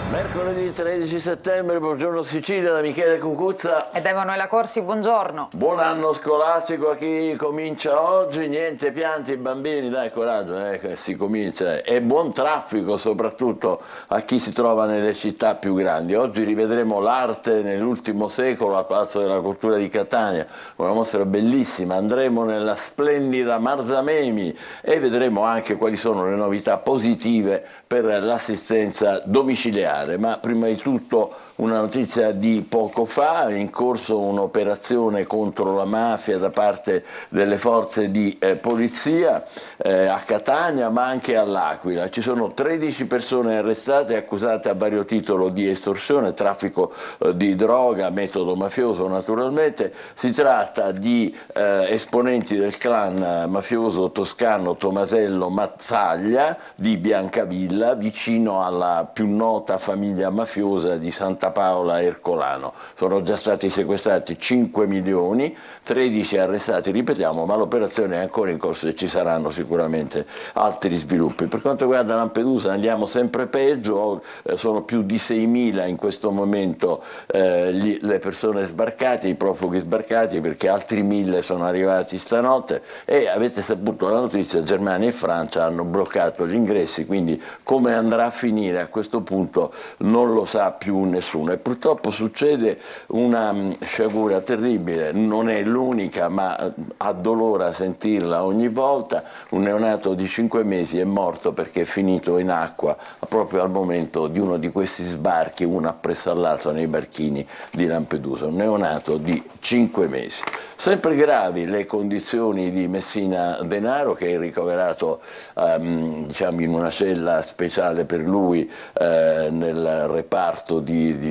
Mercoledì 13 settembre, buongiorno Sicilia, da Michele Cucuzza. E da Emanuela Corsi, buongiorno. Buon anno scolastico a chi comincia oggi, niente pianti bambini, dai coraggio, che si comincia. E buon traffico soprattutto a chi si trova nelle città più grandi. Oggi rivedremo l'arte nell'ultimo secolo al Palazzo della Cultura di Catania, una mostra bellissima, andremo nella splendida Marzamemi e vedremo anche quali sono le novità positive per l'assistenza domiciliare. Ma prima di tutto una notizia di poco fa: è in corso un'operazione contro la mafia da parte delle forze di polizia a Catania ma anche all'Aquila. Ci sono 13 persone arrestate e accusate a vario titolo di estorsione, traffico di droga, metodo mafioso naturalmente. Si tratta di esponenti del clan mafioso toscano Tomasello Mazzaglia di Biancavilla, vicino alla più nota famiglia mafiosa di Santa Paola Ercolano. Sono già stati sequestrati 5 milioni, 13 arrestati, ripetiamo, ma l'operazione è ancora in corso e ci saranno sicuramente altri sviluppi. Per quanto riguarda Lampedusa andiamo sempre peggio, sono più di 6.000 in questo momento le persone sbarcate, i profughi sbarcati, perché altri 1.000 sono arrivati stanotte e avete saputo la notizia: Germania e Francia hanno bloccato gli ingressi, quindi come andrà a finire a questo punto non lo sa più nessuno. E purtroppo succede una sciagura terribile, non è l'unica, ma addolora sentirla ogni volta. Un neonato di 5 mesi è morto perché è finito in acqua proprio al momento di uno di questi sbarchi, uno appressallato nei barchini di Lampedusa, un neonato di 5 mesi. Sempre gravi le condizioni di Messina Denaro, che è ricoverato diciamo in una cella speciale per lui nel reparto di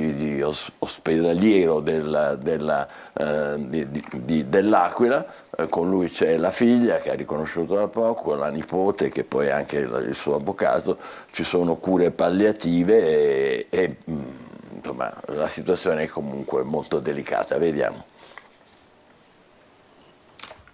ospedaliero dell'Aquila. Con lui c'è la figlia che ha riconosciuto da poco, la nipote che poi è anche il suo avvocato. Ci sono cure palliative e insomma la situazione è comunque molto delicata. Vediamo.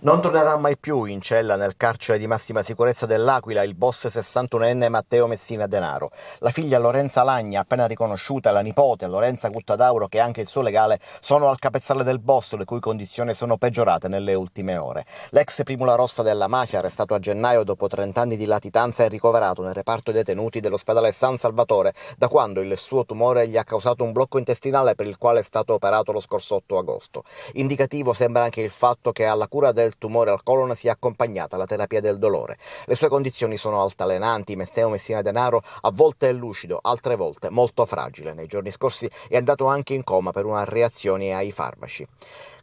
Non tornerà mai più in cella nel carcere di massima sicurezza dell'Aquila il boss 61enne Matteo Messina Denaro. La figlia Lorenza Lagna, appena riconosciuta, e la nipote Lorenza Cuttadauro, che è anche il suo legale, sono al capezzale del boss, le cui condizioni sono peggiorate nelle ultime ore. L'ex primula rossa della mafia, arrestato a gennaio dopo 30 anni di latitanza, è ricoverato nel reparto detenuti dell'ospedale San Salvatore, da quando il suo tumore gli ha causato un blocco intestinale per il quale è stato operato lo scorso 8 agosto. Indicativo sembra anche il fatto che alla cura del tumore al colon sia accompagnata la terapia del dolore. Le sue condizioni sono altalenanti. Matteo Messina Denaro a volte è lucido, altre volte molto fragile. Nei giorni scorsi è andato anche in coma per una reazione ai farmaci.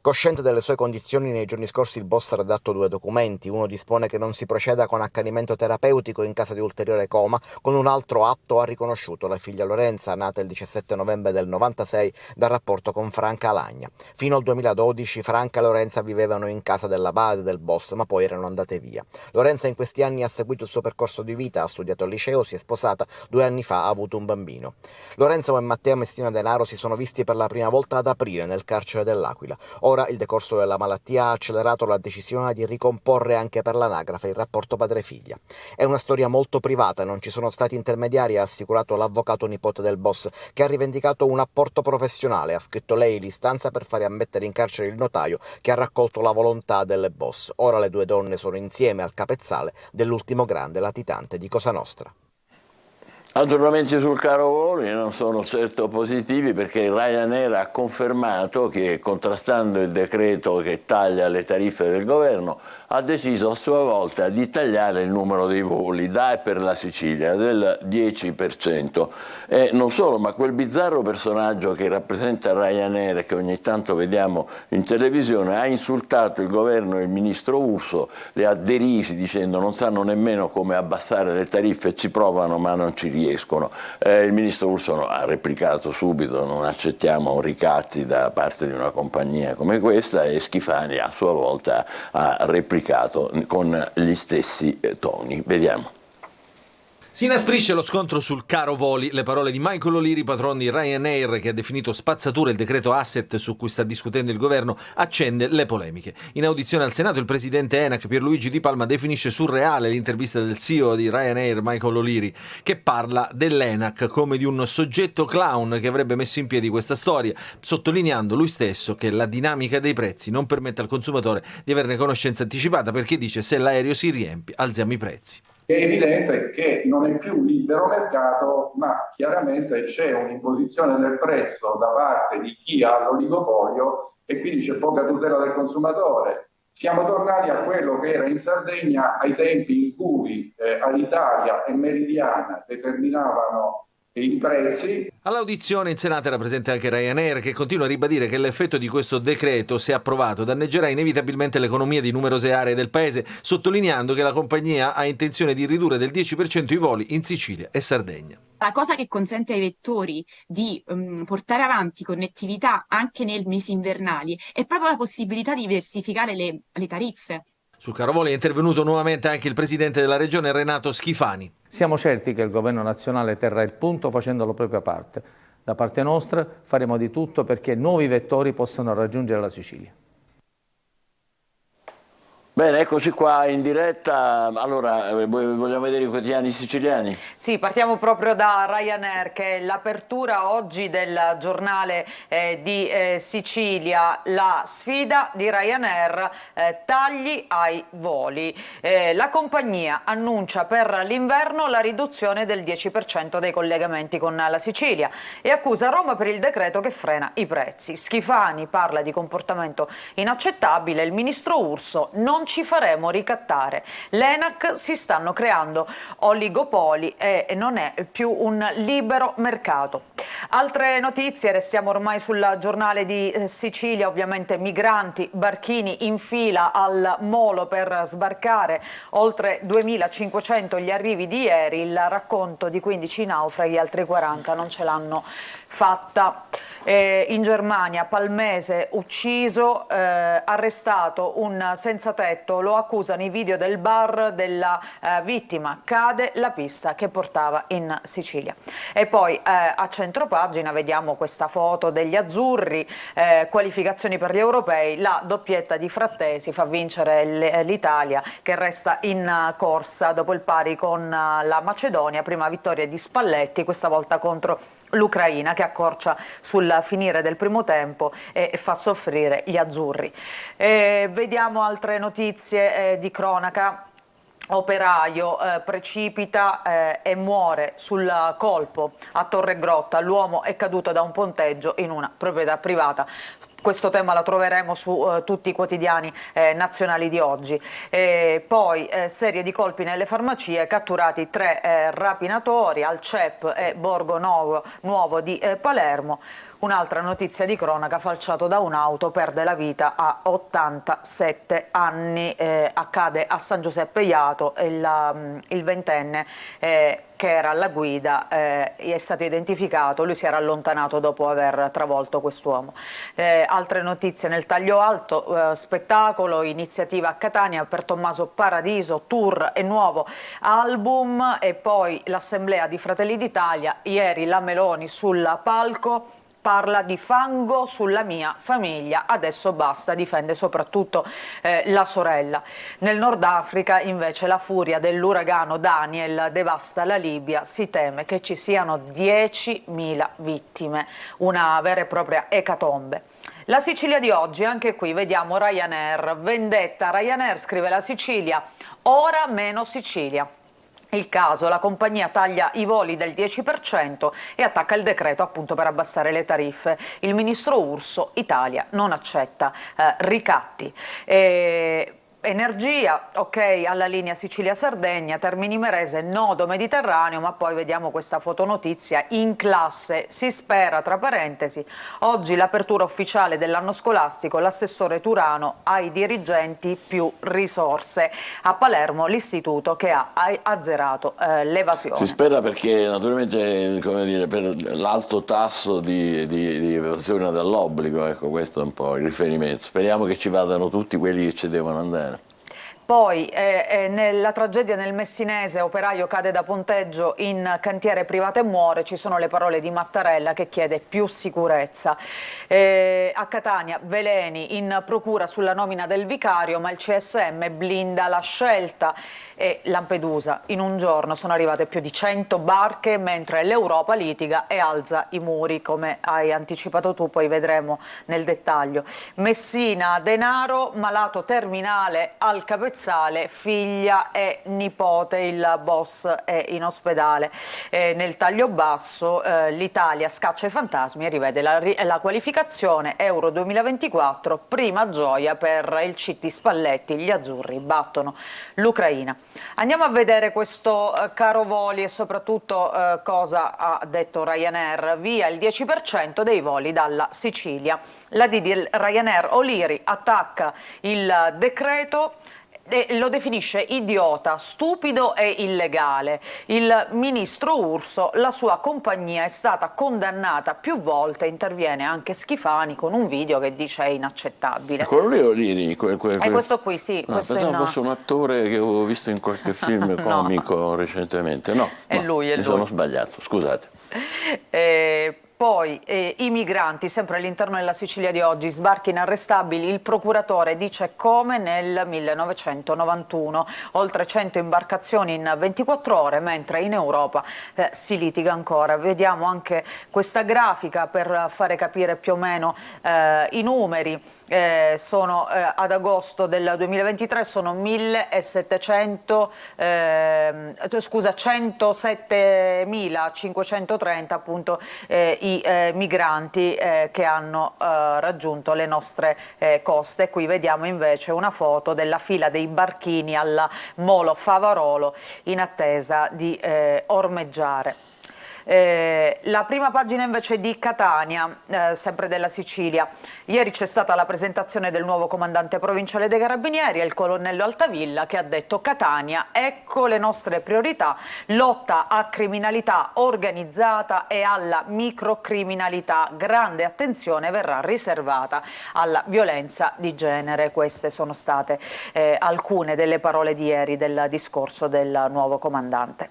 Cosciente delle sue condizioni, nei giorni scorsi il boss ha redatto 2 documenti. Uno dispone che non si proceda con accanimento terapeutico in caso di ulteriore coma, con un altro atto ha riconosciuto la figlia Lorenza, nata il 17 novembre del 96 dal rapporto con Franca Lagna. Fino al 2012 Franca e Lorenza vivevano in casa della madre del boss, ma poi erano andate via. Lorenza in questi anni ha seguito il suo percorso di vita, ha studiato al liceo, si è sposata, 2 anni fa ha avuto un bambino. Lorenzo e Matteo Messina Denaro si sono visti per la prima volta ad aprile nel carcere dell'Aquila. Ora il decorso della malattia ha accelerato la decisione di ricomporre anche per l'anagrafe il rapporto padre-figlia. È una storia molto privata, non ci sono stati intermediari, ha assicurato l'avvocato nipote del boss, che ha rivendicato un apporto professionale. Ha scritto lei l'istanza per fare ammettere in carcere il notaio che ha raccolto la volontà del boss. Ora le 2 donne sono insieme al capezzale dell'ultimo grande latitante di Cosa Nostra. Aggiornamenti sul caro voli non sono certo positivi, perché Ryanair ha confermato che, contrastando il decreto che taglia le tariffe del governo, ha deciso a sua volta di tagliare il numero dei voli da e per la Sicilia del 10%. E non solo, ma quel bizzarro personaggio che rappresenta Ryanair, che ogni tanto vediamo in televisione, ha insultato il governo e il ministro Urso, le ha derisi dicendo non sanno nemmeno come abbassare le tariffe, ci provano ma non ci riescono. Il ministro Urso ha replicato subito: non accettiamo ricatti da parte di una compagnia come questa, e Schifani a sua volta ha replicato con gli stessi toni. Vediamo. Si inasprisce lo scontro sul caro voli. Le parole di Michael O'Leary, patron di Ryanair, che ha definito spazzatura il decreto asset su cui sta discutendo il governo, accende le polemiche. In audizione al Senato il presidente ENAC Pierluigi Di Palma definisce surreale l'intervista del CEO di Ryanair, Michael O'Leary, che parla dell'ENAC come di un soggetto clown che avrebbe messo in piedi questa storia, sottolineando lui stesso che la dinamica dei prezzi non permette al consumatore di averne conoscenza anticipata, perché dice: se l'aereo si riempie alziamo i prezzi. È evidente che non è più un libero mercato, ma chiaramente c'è un'imposizione del prezzo da parte di chi ha l'oligopolio e quindi c'è poca tutela del consumatore. Siamo tornati a quello che era in Sardegna ai tempi in cui Alitalia e Meridiana determinavano i prezzi. All'audizione in Senato era presente anche Ryanair, che continua a ribadire che l'effetto di questo decreto, se approvato, danneggerà inevitabilmente l'economia di numerose aree del paese, sottolineando che la compagnia ha intenzione di ridurre del 10% i voli in Sicilia e Sardegna. La cosa che consente ai vettori di portare avanti connettività anche nei mesi invernali è proprio la possibilità di diversificare le tariffe. Sul caro voli è intervenuto nuovamente anche il presidente della regione Renato Schifani. Siamo certi che il governo nazionale terrà il punto facendo la propria parte. Da parte nostra faremo di tutto perché nuovi vettori possano raggiungere la Sicilia. Bene, eccoci qua in diretta. Allora, vogliamo vedere i quotidiani siciliani? Sì, partiamo proprio da Ryanair, che è l'apertura oggi del giornale di Sicilia. La sfida di Ryanair, tagli ai voli. La compagnia annuncia per l'inverno la riduzione del 10% dei collegamenti con la Sicilia e accusa Roma per il decreto che frena i prezzi. Schifani parla di comportamento inaccettabile. Il ministro Urso: non ci faremo ricattare. L'ENAC: si stanno creando oligopoli e non è più un libero mercato. Altre notizie, restiamo ormai sul giornale di Sicilia, ovviamente migranti, barchini in fila al molo per sbarcare, oltre 2500 gli arrivi di ieri, il racconto di 15 naufraghi, altri 40 non ce l'hanno fatta. In Germania, Palmese ucciso, arrestato un senza tetto, lo accusano i video del bar della vittima, cade la pista che portava in Sicilia. E poi a centropagina vediamo questa foto degli azzurri, qualificazioni per gli europei, la doppietta di Frattesi fa vincere l'Italia, che resta in corsa dopo il pari con la Macedonia, prima vittoria di Spalletti, questa volta contro l'Ucraina, che accorcia sul finire del primo tempo e fa soffrire gli azzurri. Vediamo altre notizie di cronaca. Operaio precipita e muore sul colpo a Torregrotta. L'uomo è caduto da un ponteggio in una proprietà privata. Questo tema lo troveremo su tutti i quotidiani nazionali di oggi. Poi serie di colpi nelle farmacie, catturati 3 rapinatori al CEP e Borgo Nuovo di Palermo. Un'altra notizia di cronaca: falciato da un'auto, perde la vita a 87 anni, accade a San Giuseppe Jato, il ventenne che era alla guida è stato identificato, lui si era allontanato dopo aver travolto quest'uomo. Altre notizie nel taglio alto, spettacolo, iniziativa a Catania per Tommaso Paradiso, tour e nuovo album, e poi l'assemblea di Fratelli d'Italia, ieri la Meloni sul palco, parla di fango sulla mia famiglia, adesso basta, difende soprattutto la sorella. Nel Nord Africa invece la furia dell'uragano Daniel devasta la Libia, si teme che ci siano 10.000 vittime, una vera e propria ecatombe. La Sicilia di oggi, anche qui vediamo Ryanair, vendetta, Ryanair, scrive la Sicilia, ora meno Sicilia. Il caso: la compagnia taglia i voli del 10% e attacca il decreto appunto per abbassare le tariffe. Il ministro Urso: Italia non accetta ricatti. Energia, ok, alla linea Sicilia-Sardegna, Termini Imerese, nodo Mediterraneo, ma poi vediamo questa fotonotizia in classe, si spera, tra parentesi, oggi l'apertura ufficiale dell'anno scolastico, l'assessore Turano ai dirigenti più risorse. A Palermo l'istituto che ha azzerato l'evasione. Si spera perché naturalmente, come dire, per l'alto tasso di evasione dall'obbligo, ecco, questo è un po' il riferimento. Speriamo che ci vadano tutti quelli che ci devono andare. Poi nella tragedia nel Messinese, operaio cade da ponteggio in cantiere privato e muore, ci sono le parole di Mattarella che chiede più sicurezza. A Catania veleni in procura sulla nomina del vicario, ma il CSM blinda la scelta. E Lampedusa, in un giorno sono arrivate più di 100 barche mentre l'Europa litiga e alza i muri, come hai anticipato tu, poi vedremo nel dettaglio. Messina, denaro, malato terminale al capezzale, figlia e nipote, il boss è in ospedale. Nel taglio basso l'Italia scaccia i fantasmi e rivede la qualificazione Euro 2024, prima gioia per il CT Spalletti, gli azzurri battono l'Ucraina. Andiamo a vedere questo caro voli e soprattutto cosa ha detto Ryanair. Via il 10% dei voli dalla Sicilia. La D di Ryanair O'Leary attacca il decreto e lo definisce idiota, stupido e illegale. Il ministro Urso, la sua compagnia è stata condannata più volte, interviene anche Schifani con un video che dice è inaccettabile. Quello lì O'Leary, E questo qui sì, questo pensavo fosse un attore che avevo visto in qualche film comico recentemente. No, è lui, è mi lui. sono sbagliato, scusate. Poi i migranti, sempre all'interno della Sicilia di oggi, sbarchi inarrestabili, il procuratore dice come nel 1991, oltre 100 imbarcazioni in 24 ore, mentre in Europa si litiga ancora. Vediamo anche questa grafica per fare capire più o meno i numeri. Sono ad agosto del 2023 sono 107.530 appunto i migranti che hanno raggiunto le nostre coste. Qui vediamo invece una foto della fila dei barchini alla Molo Favarolo in attesa di ormeggiare. La prima pagina invece di Catania, sempre della Sicilia. Ieri c'è stata la presentazione del nuovo comandante provinciale dei Carabinieri, il colonnello Altavilla, che ha detto: Catania, ecco le nostre priorità, lotta a criminalità organizzata e alla microcriminalità. Grande attenzione verrà riservata alla violenza di genere. Queste sono state alcune delle parole di ieri del discorso del nuovo comandante.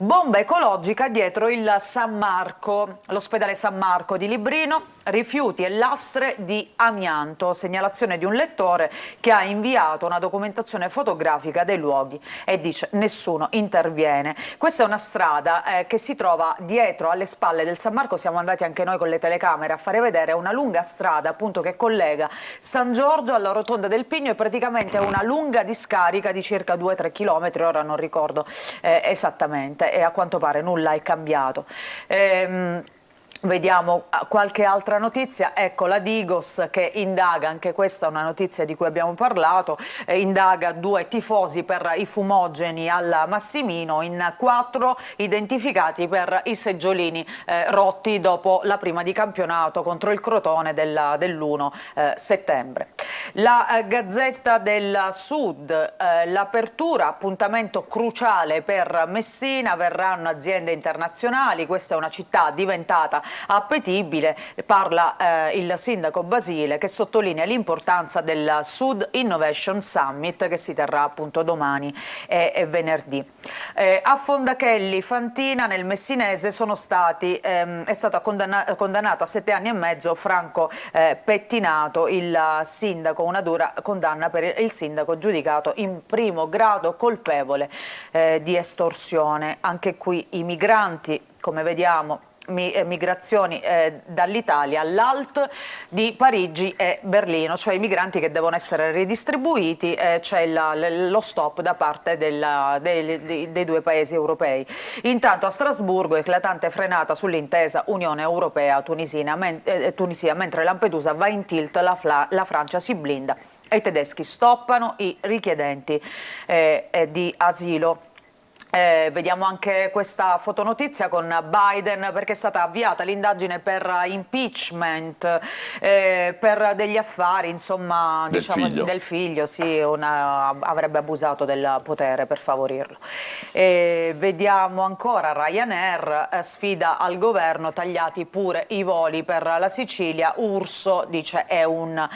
Bomba ecologica dietro il San Marco, l'ospedale San Marco di Librino, rifiuti e lastre di amianto, segnalazione di un lettore che ha inviato una documentazione fotografica dei luoghi e dice nessuno interviene. Questa è una strada che si trova dietro alle spalle del San Marco, siamo andati anche noi con le telecamere a fare vedere una lunga strada appunto che collega San Giorgio alla Rotonda del Pigno e praticamente è una lunga discarica di circa 2-3 chilometri, ora non ricordo esattamente. E a quanto pare nulla è cambiato. Vediamo qualche altra notizia. Ecco la Digos che indaga, anche questa è una notizia di cui abbiamo parlato, indaga 2 tifosi per i fumogeni al Massimino, in 4 identificati per i seggiolini rotti dopo la prima di campionato contro il Crotone dell'1 settembre. La Gazzetta del Sud, l'apertura, appuntamento cruciale per Messina, verranno aziende internazionali, questa è una città diventata appetibile, parla il sindaco Basile che sottolinea l'importanza del Sud Innovation Summit che si terrà appunto domani e venerdì. A Fondachelli, Fantina nel Messinese sono stati, è stato condannato a 7 anni e mezzo Franco Pettinato, il sindaco, una dura condanna per il sindaco giudicato in primo grado colpevole di estorsione. Anche qui i migranti, come vediamo, migrazioni dall'Italia all'Alt di Parigi e Berlino, cioè i migranti che devono essere ridistribuiti, c'è lo stop da parte dei 2 paesi europei. Intanto a Strasburgo eclatante frenata sull'intesa Unione Europea-Tunisia, mentre Lampedusa va in tilt, la Francia si blinda e i tedeschi stoppano i richiedenti di asilo. Vediamo anche questa fotonotizia con Biden, perché è stata avviata l'indagine per impeachment, per degli affari, insomma, del figlio, sì, avrebbe abusato del potere per favorirlo. Vediamo ancora Ryanair, sfida al governo, tagliati pure i voli per la Sicilia, Urso dice è un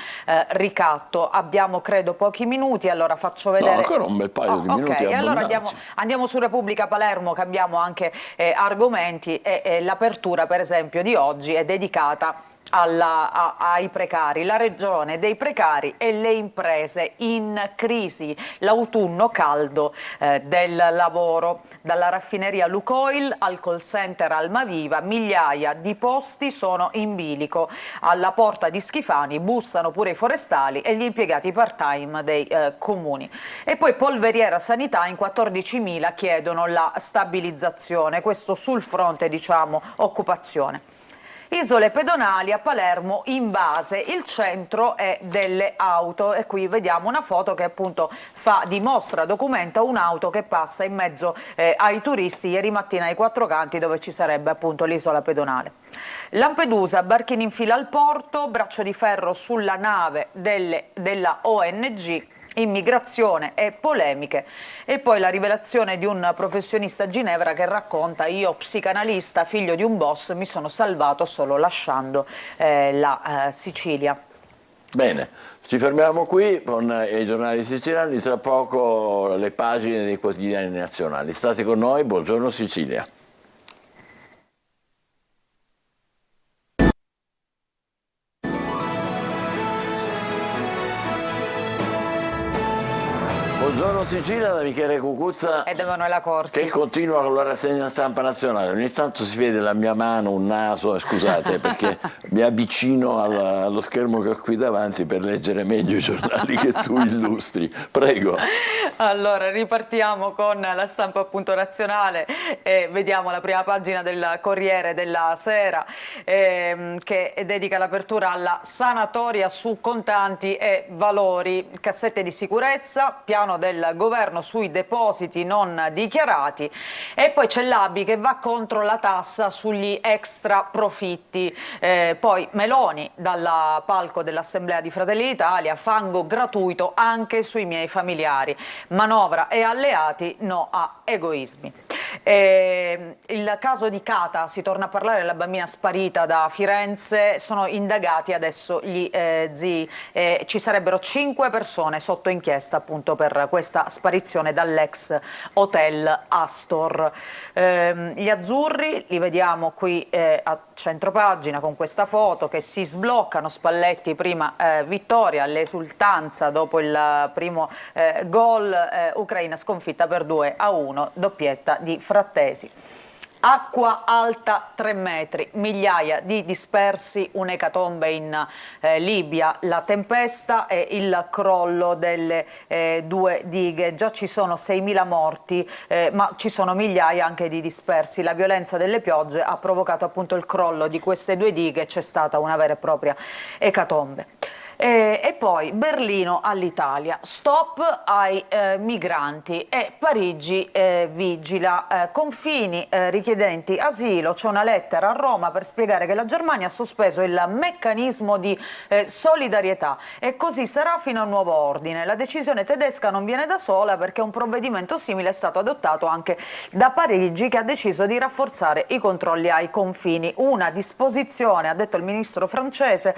ricatto. Abbiamo credo pochi minuti, allora faccio vedere... No, ancora un bel paio di minuti Ok, allora abbondanti. andiamo su Repubblica Palermo, cambiamo anche argomenti e l'apertura per esempio di oggi è dedicata ai precari, la regione dei precari e le imprese in crisi, l'autunno caldo del lavoro, dalla raffineria Lukoil al call center Almaviva, migliaia di posti sono in bilico, alla porta di Schifani bussano pure i forestali e gli impiegati part-time dei comuni. E poi Polveriera Sanità, in 14.000 chiedono la stabilizzazione, questo sul fronte diciamo occupazione. Isole pedonali a Palermo invase, il centro è delle auto e qui vediamo una foto che appunto documenta un'auto che passa in mezzo ai turisti ieri mattina ai Quattro Canti, dove ci sarebbe appunto l'isola pedonale. Lampedusa, barchini in fila al porto, braccio di ferro sulla nave della ONG, immigrazione e polemiche, e poi la rivelazione di un professionista a Ginevra che racconta: io psicanalista, figlio di un boss, mi sono salvato solo lasciando la Sicilia. Bene, ci fermiamo qui con i giornali siciliani, tra poco le pagine dei quotidiani nazionali. State con noi, buongiorno Sicilia. Buongiorno Sicilia da Michele Cucuzza Ed Emanuela Corsi. che continua con la rassegna stampa nazionale. Ogni tanto si vede la mia mano, un naso, scusate perché mi avvicino allo schermo che ho qui davanti per leggere meglio i giornali che tu illustri. Prego. Allora, ripartiamo con la stampa appunto nazionale e vediamo la prima pagina del Corriere della Sera che dedica l'apertura alla sanatoria su contanti e valori, cassette di sicurezza, piano del governo sui depositi non dichiarati, e poi c'è l'ABI che va contro la tassa sugli extra profitti. Poi Meloni dal palco dell'Assemblea di Fratelli d'Italia: fango gratuito anche sui miei familiari, manovra e alleati, no a egoismi. Il caso di Cata, si torna a parlare della bambina sparita da Firenze, sono indagati adesso gli zii, ci sarebbero 5 persone sotto inchiesta appunto per questa sparizione dall'ex hotel Astor. Gli azzurri li vediamo qui a centropagina con questa foto che si sbloccano, Spalletti prima vittoria, l'esultanza dopo il primo gol, Ucraina sconfitta per 2-1, doppietta di Frattesi. Acqua alta 3 metri, migliaia di dispersi, un'ecatombe in Libia, la tempesta e il crollo delle 2 dighe. Già ci sono 6.000 morti, ma ci sono migliaia anche di dispersi. La violenza delle piogge ha provocato appunto il crollo di queste 2 dighe, c'è stata una vera e propria ecatombe. E poi Berlino all'Italia, stop ai migranti, e Parigi vigila, confini, richiedenti asilo, c'è una lettera a Roma per spiegare che la Germania ha sospeso il meccanismo di solidarietà e così sarà fino a nuovo ordine. La decisione tedesca non viene da sola, perché un provvedimento simile è stato adottato anche da Parigi, che ha deciso di rafforzare i controlli ai confini, una disposizione, ha detto il ministro francese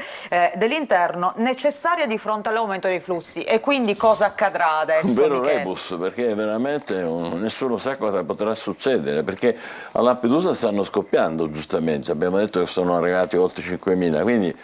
dell'interno, necessaria di fronte all'aumento dei flussi. E quindi cosa accadrà adesso? Un vero Michele? rebus, perché veramente nessuno sa cosa potrà succedere, perché a Lampedusa stanno scoppiando, giustamente, abbiamo detto che sono arrivati oltre 5.000, quindi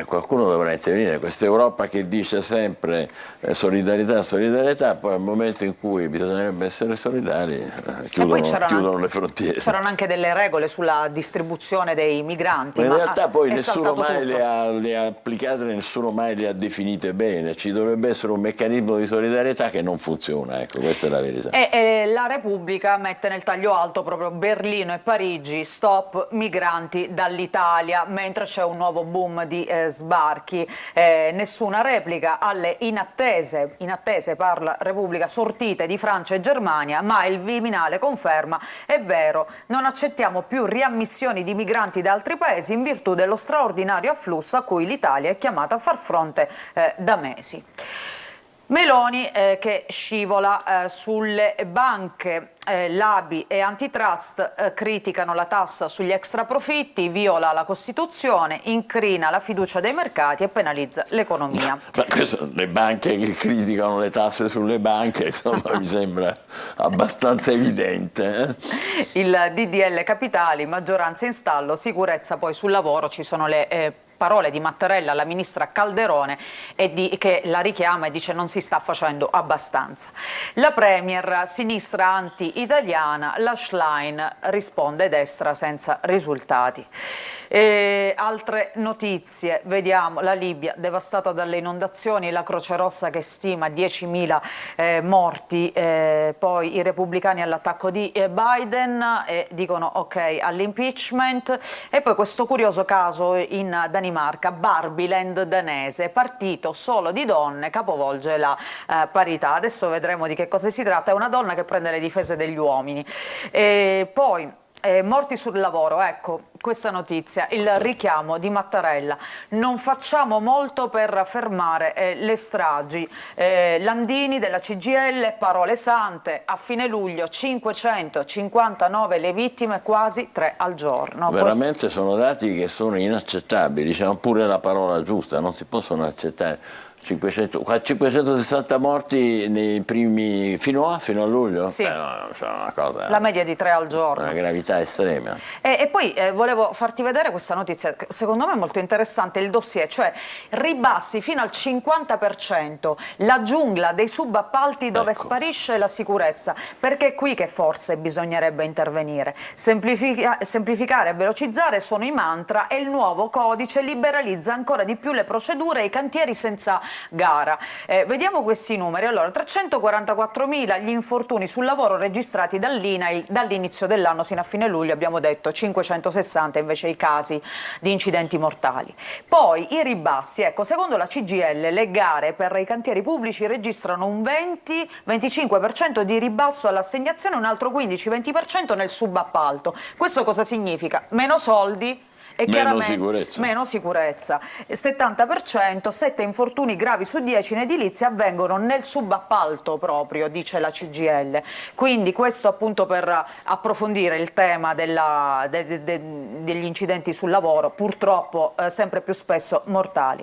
qualcuno dovrà intervenire. Questa Europa che dice sempre solidarietà, solidarietà, poi al momento in cui bisognerebbe essere solidari chiudono le frontiere. C'erano anche delle regole sulla distribuzione dei migranti, ma in realtà poi è nessuno mai tutto. le ha applicate, nessuno mai le ha definite bene. Ci dovrebbe essere un meccanismo di solidarietà che non funziona, ecco, questa è la verità. E la Repubblica mette nel taglio alto proprio Berlino e Parigi, stop migranti dall'Italia, mentre c'è un nuovo boom di sbarchi, nessuna replica alle inattese, parla Repubblica, sortite di Francia e Germania, ma il Viminale conferma, è vero, non accettiamo più riammissioni di migranti da altri paesi in virtù dello straordinario afflusso a cui l'Italia è chiamata a far fronte da mesi. Meloni che scivola sulle banche, l'ABI e Antitrust criticano la tassa sugli extraprofitti, viola la Costituzione, incrina la fiducia dei mercati e penalizza l'economia. Le banche che criticano le tasse sulle banche, insomma, mi sembra abbastanza evidente. Il DDL Capitali, maggioranza in stallo, sicurezza poi sul lavoro, ci sono le parole di Mattarella alla ministra Calderone che la richiama e dice non si sta facendo abbastanza. La premier sinistra anti-italiana, la Schlein risponde destra senza risultati. Altre notizie, vediamo la Libia devastata dalle inondazioni, la Croce Rossa che stima 10.000 morti, poi i repubblicani all'attacco di Biden e dicono ok all'impeachment, e poi questo curioso caso in Danimarca, Barbiland danese, partito solo di donne, capovolge la parità. Adesso vedremo di che cosa si tratta, è una donna che prende le difese degli uomini. Poi morti sul lavoro, ecco questa notizia, il richiamo di Mattarella, non facciamo molto per fermare le stragi, Landini della CGIL, parole sante, a fine luglio 559 le vittime, quasi 3 al giorno. Veramente sono dati che sono inaccettabili, diciamo pure la parola giusta, non si possono accettare. 560 morti nei primi fino a luglio? Sì. No, una cosa, la media di 3 al giorno. Una gravità estrema. E poi volevo farti vedere questa notizia, secondo me è molto interessante, il dossier, cioè ribassi fino al 50%, la giungla dei subappalti dove sparisce la sicurezza, perché è qui che forse bisognerebbe intervenire. Semplificare e velocizzare sono i mantra e il nuovo codice liberalizza ancora di più le procedure e i cantieri senza gara. Vediamo questi numeri. Allora, 344.000 gli infortuni sul lavoro registrati dall'INAIL dall'inizio dell'anno sino a fine luglio, abbiamo detto 560 invece i casi di incidenti mortali. Poi i ribassi, ecco, secondo la CGIL le gare per i cantieri pubblici registrano un 20-25% di ribasso all'assegnazione, un altro 15-20% nel subappalto. Questo cosa significa? Meno soldi e meno sicurezza. 70%, 7 infortuni gravi su 10 in edilizia avvengono nel subappalto proprio, dice la CGIL. Quindi questo appunto per approfondire il tema degli incidenti sul lavoro, purtroppo sempre più spesso mortali.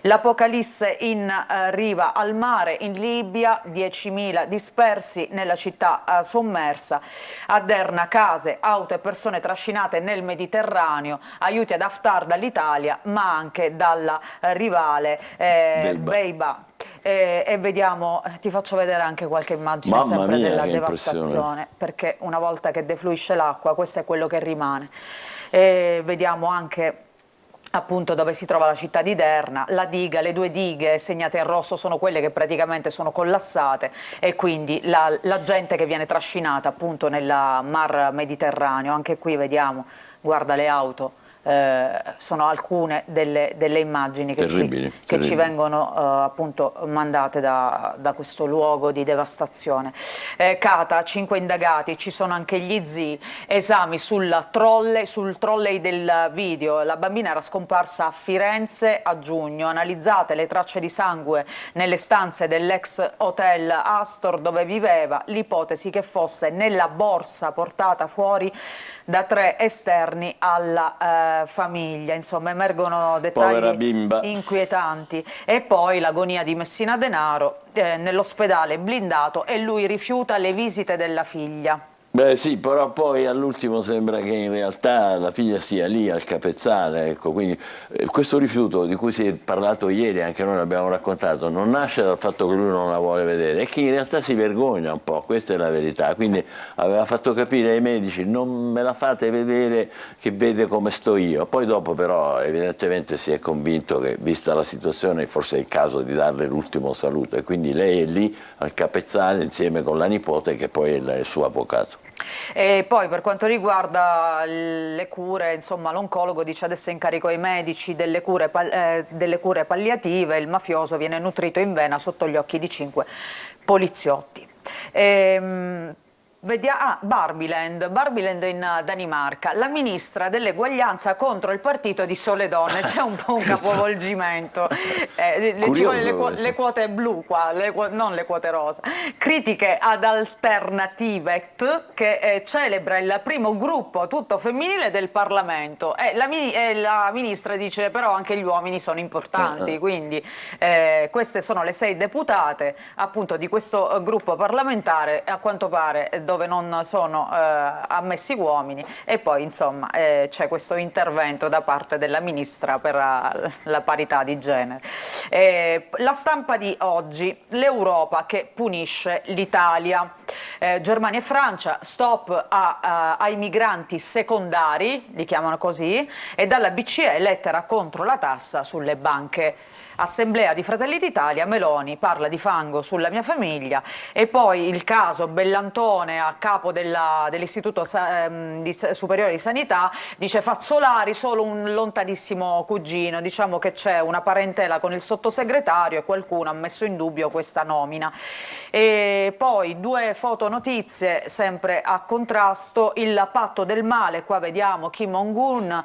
L'apocalisse in riva al mare in Libia, 10.000 dispersi nella città sommersa. A Derna case, auto e persone trascinate nel Mediterraneo, aiuti ad Haftar dall'Italia ma anche dalla rivale Beibah. E vediamo, ti faccio vedere anche qualche immagine sempre della devastazione, perché una volta che defluisce l'acqua questo è quello che rimane. Vediamo anche appunto dove si trova la città di Derna, la diga, le 2 dighe segnate in rosso sono quelle che praticamente sono collassate e quindi la gente che viene trascinata appunto nel mar Mediterraneo. Anche qui vediamo, guarda le auto. Sono alcune delle immagini che ci vengono appunto mandate da questo luogo di devastazione. Cata, 5 indagati, ci sono anche gli zii, esami sul trolley del video, la bambina era scomparsa a Firenze a giugno, analizzate le tracce di sangue nelle stanze dell'ex hotel Astor dove viveva, l'ipotesi che fosse nella borsa portata fuori da 3 esterni alla famiglia. Insomma, emergono dettagli inquietanti. E poi l'agonia di Messina Denaro nell'ospedale blindato e lui rifiuta le visite della figlia. Beh sì, però poi all'ultimo sembra che in realtà la figlia sia lì al capezzale, ecco, quindi questo rifiuto di cui si è parlato ieri, anche noi l'abbiamo raccontato, non nasce dal fatto che lui non la vuole vedere, è che in realtà si vergogna un po', questa è la verità, quindi aveva fatto capire ai medici non me la fate vedere che vede come sto io, poi dopo però evidentemente si è convinto che vista la situazione forse è il caso di darle l'ultimo saluto e quindi lei è lì al capezzale insieme con la nipote che poi è il suo avvocato. E poi per quanto riguarda le cure, insomma, l'oncologo dice adesso è in carico ai medici delle cure palliative, il mafioso viene nutrito in vena sotto gli occhi di 5 poliziotti. Barbiland in Danimarca, la ministra dell'eguaglianza contro il partito di Sole Donne, c'è un po' un capovolgimento, ci vuole le quote blu qua, non le quote rosa. Critiche ad Alternativet che celebra il primo gruppo tutto femminile del Parlamento e la ministra dice però anche gli uomini sono importanti, quindi queste sono le 6 deputate appunto di questo gruppo parlamentare, a quanto pare dove non sono ammessi uomini, e poi insomma c'è questo intervento da parte della ministra per la parità di genere. La stampa di oggi, l'Europa che punisce l'Italia, Germania e Francia, stop ai migranti secondari, li chiamano così, e dalla BCE lettera contro la tassa sulle banche. Assemblea di Fratelli d'Italia, Meloni parla di fango sulla mia famiglia, e poi il caso Bellantone a capo dell'Istituto Superiore di Sanità, dice Fazzolari solo un lontanissimo cugino, diciamo che c'è una parentela con il sottosegretario e qualcuno ha messo in dubbio questa nomina. E poi 2 fotonotizie sempre a contrasto, il patto del male, qua vediamo Kim Jong-un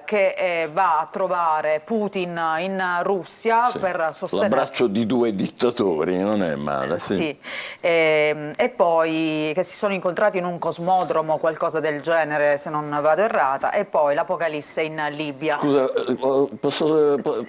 che va a trovare Putin in Russia per sostenere l'abbraccio di 2 dittatori, non è male. Sì. E poi che si sono incontrati in un cosmodromo, qualcosa del genere se non vado errata, e poi l'apocalisse in Libia. Scusa,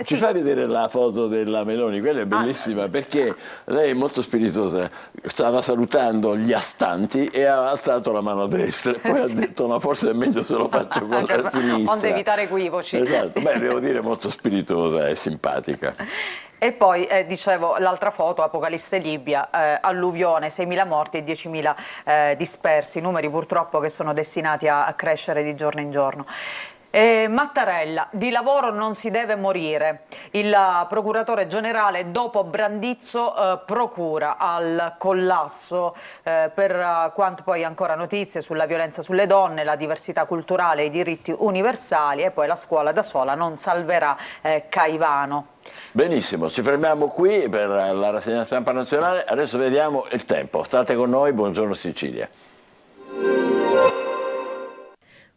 ci fai vedere la foto della Meloni? Quella è bellissima perché lei è molto spiritosa, stava salutando gli astanti e ha alzato la mano destra e poi ha detto no, forse è meglio se lo faccio con la sinistra. Onde evitare equivoci. Esatto, beh, devo dire molto spiritosa e simpatica. E poi, dicevo, l'altra foto, Apocalisse Libia, alluvione, 6.000 morti e 10.000 dispersi, numeri purtroppo che sono destinati a crescere di giorno in giorno. Mattarella, di lavoro non si deve morire. Il procuratore generale dopo Brandizzo procura al collasso, per quanto poi ancora notizie sulla violenza sulle donne, la diversità culturale e i diritti universali, e poi la scuola da sola non salverà Caivano. Benissimo, ci fermiamo qui per la rassegna stampa nazionale, adesso vediamo il tempo. State con noi, buongiorno Sicilia.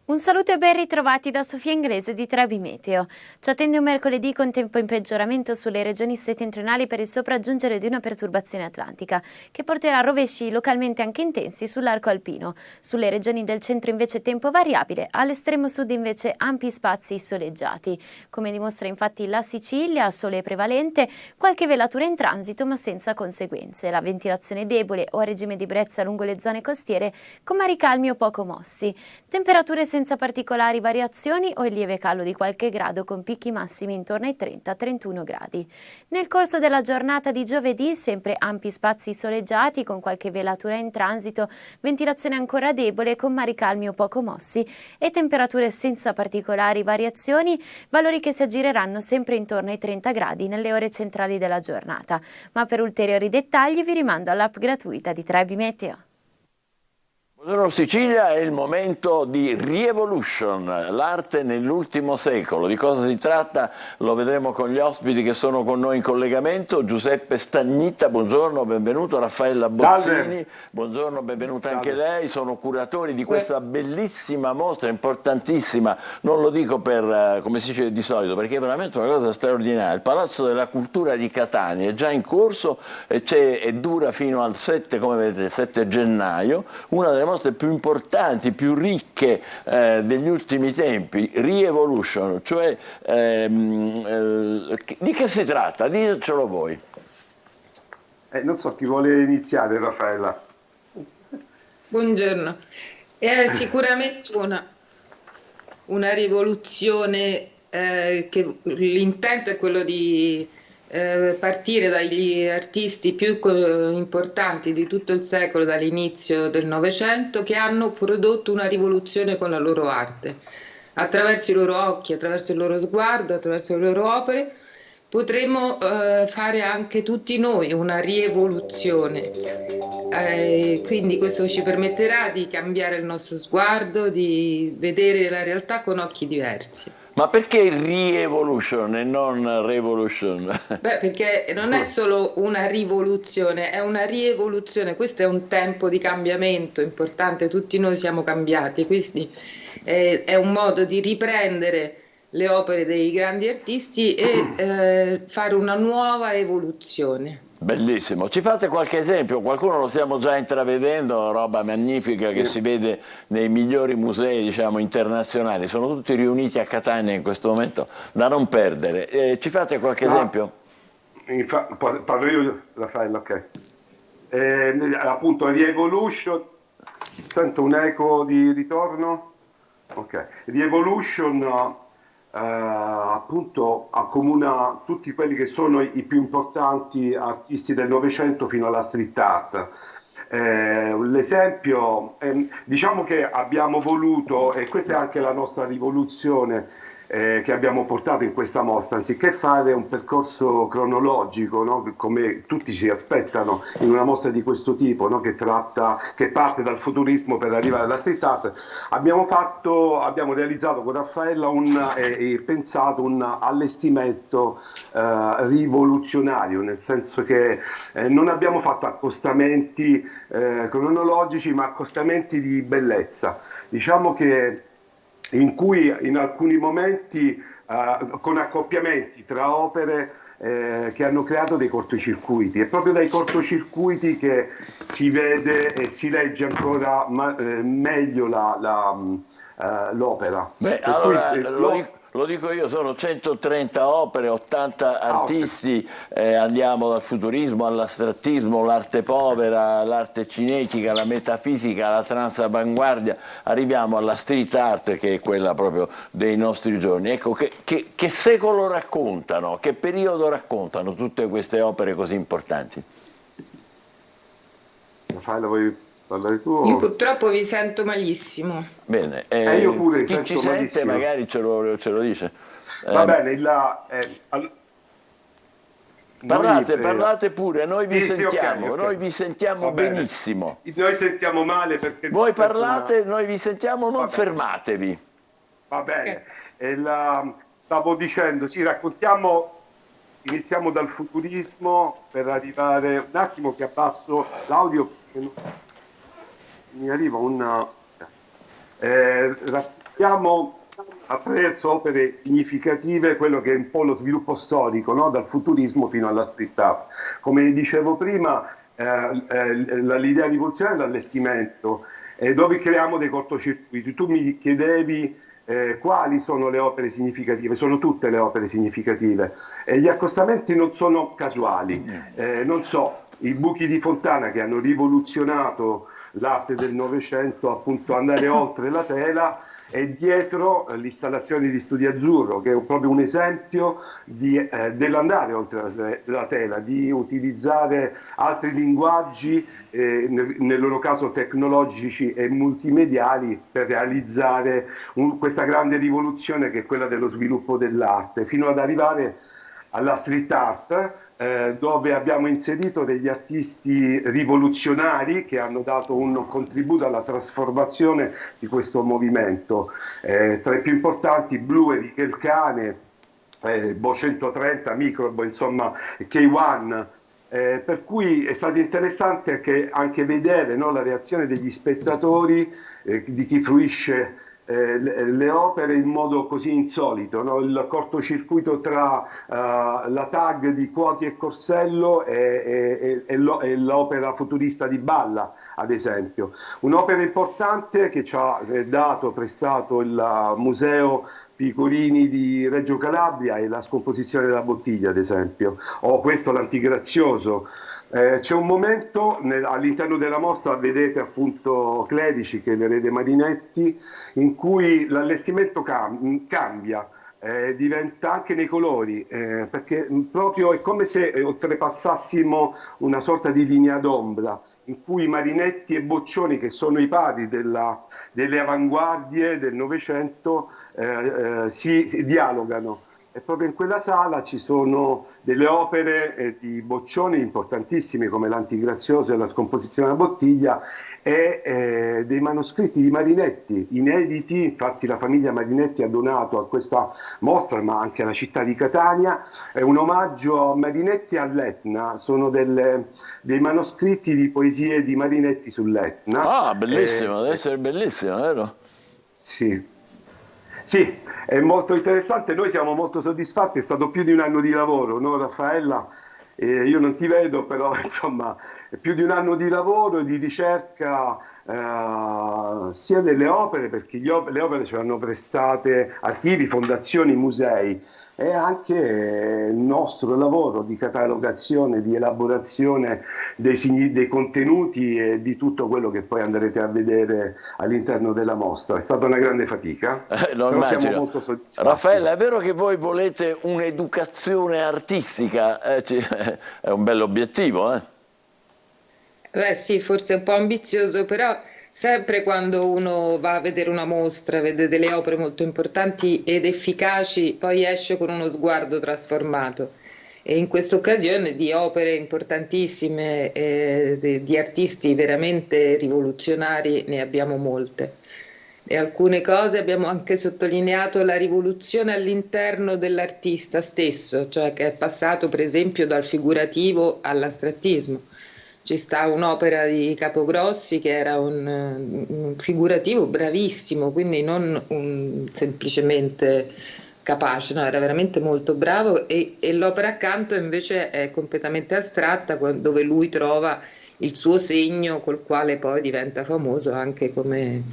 Un saluto e ben ritrovati da Sofia Inglese di Trebi Meteo. Ci attende un mercoledì con tempo in peggioramento sulle regioni settentrionali per il sopraggiungere di una perturbazione atlantica che porterà rovesci localmente anche intensi sull'arco alpino. Sulle regioni del centro invece tempo variabile, all'estremo sud invece ampi spazi soleggiati. Come dimostra infatti la Sicilia, sole prevalente, qualche velatura in transito ma senza conseguenze. La ventilazione debole o a regime di brezza lungo le zone costiere con mari calmi o poco mossi. Temperature senza particolari variazioni o il lieve calo di qualche grado con picchi massimi intorno ai 30-31 gradi. Nel corso della giornata di giovedì sempre ampi spazi soleggiati con qualche velatura in transito, ventilazione ancora debole con mari calmi o poco mossi e temperature senza particolari variazioni, valori che si aggireranno sempre intorno ai 30 gradi nelle ore centrali della giornata. Ma per ulteriori dettagli vi rimando all'app gratuita di Trebi Meteo. Buongiorno Sicilia, è il momento di Revolution, l'arte nell'ultimo secolo. Di cosa si tratta lo vedremo con gli ospiti che sono con noi in collegamento. Giuseppe Stagnita, buongiorno, benvenuto. Raffaella Bozzini, salve. Buongiorno, benvenuta anche lei. Sono curatori di questa bellissima mostra, importantissima, non lo dico per come si dice di solito, perché è veramente una cosa straordinaria. Il Palazzo della Cultura di Catania è già in corso e dura fino al 7, come vedete, 7 gennaio, una delle mostre più importanti, più ricche degli ultimi tempi, Revolution, cioè di che si tratta? Ditecelo voi. Non so chi vuole iniziare, Raffaella. Buongiorno. È sicuramente una rivoluzione che l'intento è quello di partire dagli artisti più importanti di tutto il secolo, dall'inizio del Novecento, che hanno prodotto una rivoluzione con la loro arte, attraverso i loro occhi, attraverso il loro sguardo, attraverso le loro opere, potremmo fare anche tutti noi una rievoluzione. Quindi questo ci permetterà di cambiare il nostro sguardo, di vedere la realtà con occhi diversi. Ma perché re-evolution e non revolution? Beh, perché non è solo una rivoluzione, è una rievoluzione. Questo è un tempo di cambiamento importante, tutti noi siamo cambiati, quindi è un modo di riprendere le opere dei grandi artisti e fare una nuova evoluzione. Bellissimo, ci fate qualche esempio? Qualcuno lo stiamo già intravedendo, roba magnifica che si vede nei migliori musei, diciamo, internazionali, sono tutti riuniti a Catania in questo momento, da non perdere. Ci fate qualche esempio? Parlo io, Raffaello, ok. Appunto, Re-Evolution, sento un eco di ritorno? Ok, Re-Evolution appunto accomuna tutti quelli che sono i più importanti artisti del Novecento fino alla street art. L'esempio, diciamo che abbiamo voluto, e questa è anche la nostra rivoluzione che abbiamo portato in questa mostra, anziché fare un percorso cronologico, no? Come tutti si aspettano in una mostra di questo tipo, no? Che parte dal futurismo per arrivare alla street art, abbiamo realizzato con Raffaella pensato un allestimento rivoluzionario, nel senso che non abbiamo fatto accostamenti cronologici, ma accostamenti di bellezza. Diciamo che in cui in alcuni momenti con accoppiamenti tra opere che hanno creato dei cortocircuiti. È proprio dai cortocircuiti che si vede e si legge ancora meglio l'opera. Beh, Per allora, cui, lo dico io, sono 130 opere, 80 artisti, andiamo dal futurismo all'astrattismo, l'arte povera, l'arte cinetica, la metafisica, la transavanguardia, arriviamo alla street art, che è quella proprio dei nostri giorni. Ecco, che secolo raccontano, che periodo raccontano tutte queste opere così importanti? Raffaello, vuoi parlare tu? Io purtroppo vi sento malissimo. Bene, io pure chi ci sente malissimo. magari ce lo dice. Va bene, Parlate pure, noi vi sentiamo, ok. noi vi sentiamo benissimo. Noi sentiamo male perché... Voi parlate, noi vi sentiamo, non fermatevi. Va bene. Okay. Stavo dicendo, sì, iniziamo dal futurismo per arrivare... Un attimo che abbasso l'audio, mi arriva raccontiamo attraverso opere significative quello che è un po' lo sviluppo storico, no? Dal futurismo fino alla street art. Come dicevo prima, l'idea rivoluzionaria è l'allestimento, dove creiamo dei cortocircuiti. Tu mi chiedevi quali sono le opere significative, sono tutte le opere significative. Gli accostamenti non sono casuali, non so, i buchi di Fontana che hanno rivoluzionato l'arte del Novecento, appunto andare oltre la tela, e dietro l'installazione di Studio Azzurro, che è proprio un esempio dell'andare oltre la tela, di utilizzare altri linguaggi, nel loro caso tecnologici e multimediali, per realizzare questa grande rivoluzione che è quella dello sviluppo dell'arte, fino ad arrivare alla street art, dove abbiamo inserito degli artisti rivoluzionari che hanno dato un contributo alla trasformazione di questo movimento. Tra i più importanti Blue, Eric El Cane, Bo 130, Microbo, insomma K1. Per cui è stato interessante anche vedere, no, la reazione degli spettatori, di chi fruisce le opere in modo così insolito, no? Il cortocircuito tra la tag di Cuochi e Corsello e l'opera futurista di Balla, ad esempio. Un'opera importante che ci ha prestato il Museo Picorini di Reggio Calabria è la scomposizione della bottiglia, ad esempio, o questo l'Antigrazioso. C'è un momento all'interno della mostra, vedete appunto Clerici, che è l'erede Marinetti, in cui l'allestimento cambia, diventa anche nei colori, perché proprio è come se oltrepassassimo una sorta di linea d'ombra, in cui Marinetti e Boccioni, che sono i padri delle avanguardie del Novecento, si dialogano. e proprio in quella sala ci sono delle opere di Boccioni importantissime come l'Antigrazioso e la scomposizione della bottiglia e dei manoscritti di Marinetti inediti. Infatti la famiglia Marinetti ha donato a questa mostra, ma anche alla città di Catania, è un omaggio a Marinetti e all'Etna. Sono dei manoscritti di poesie di Marinetti sull'Etna. Ah, bellissimo, deve essere bellissimo, vero? Sì. Sì, è molto interessante, noi siamo molto soddisfatti, è stato più di un anno di lavoro, no Raffaella? Io non ti vedo, però insomma è più di un anno di lavoro e di ricerca sia delle opere, perché le opere ce le hanno prestate archivi, fondazioni, musei, e anche il nostro lavoro di catalogazione, di elaborazione dei contenuti e di tutto quello che poi andrete a vedere all'interno della mostra. È stata una grande fatica, lo però immagino. siamo molto soddisfatti. Raffaella, è vero che voi volete un'educazione artistica? È un bell'obiettivo, eh? Beh, sì, forse è un po' ambizioso, però sempre quando uno va a vedere una mostra, vede delle opere molto importanti ed efficaci, poi esce con uno sguardo trasformato. E in questa occasione di opere importantissime, di artisti veramente rivoluzionari, ne abbiamo molte. E alcune cose abbiamo anche sottolineato la rivoluzione all'interno dell'artista stesso, cioè che è passato per esempio dal figurativo all'astrattismo. Ci sta un'opera di Capogrossi che era un figurativo bravissimo, quindi non semplicemente capace, no, era veramente molto bravo, e l'opera accanto invece è completamente astratta, dove lui trova il suo segno col quale poi diventa famoso anche come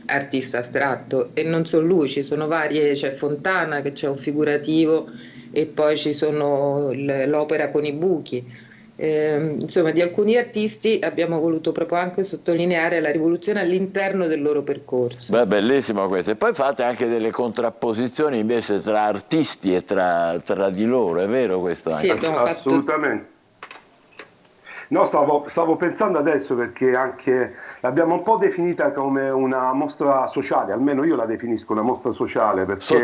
artista astratto. E non solo lui, ci sono varie, c'è Fontana che c'è un figurativo, e poi ci sono l'opera con i buchi. Insomma, di alcuni artisti abbiamo voluto proprio anche sottolineare la rivoluzione all'interno del loro percorso. Beh, bellissimo questo. E poi fate anche delle contrapposizioni invece tra artisti e tra di loro, è vero questo? Sì, abbiamo fatto... Assolutamente. No, stavo pensando adesso, perché anche l'abbiamo un po' definita come una mostra sociale, almeno io la definisco una mostra sociale, perché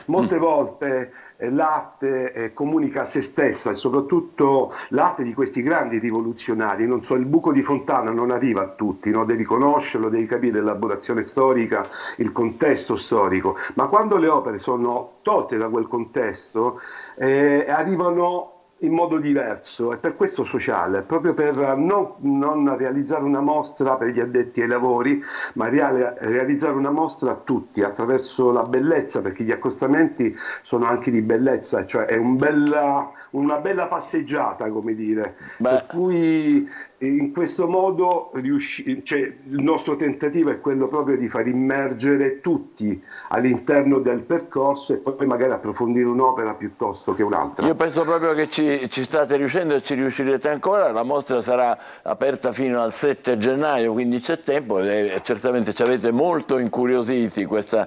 molte volte l'arte comunica a se stessa, e soprattutto l'arte di questi grandi rivoluzionari. Non so, il Buco di Fontana non arriva a tutti, no? Devi conoscerlo, devi capire l'elaborazione storica, il contesto storico, ma quando le opere sono tolte da quel contesto arrivano in modo diverso, e per questo sociale, proprio per non realizzare una mostra per gli addetti ai lavori, ma realizzare una mostra a tutti attraverso la bellezza, perché gli accostamenti sono anche di bellezza, cioè è una bella passeggiata, come dire. Per cui in questo modo il nostro tentativo è quello proprio di far immergere tutti all'interno del percorso, e poi magari approfondire un'opera piuttosto che un'altra. Io penso proprio che ci state riuscendo e ci riuscirete ancora. La mostra sarà aperta fino al 7 gennaio, quindi c'è tempo, e certamente ci avete molto incuriositi questa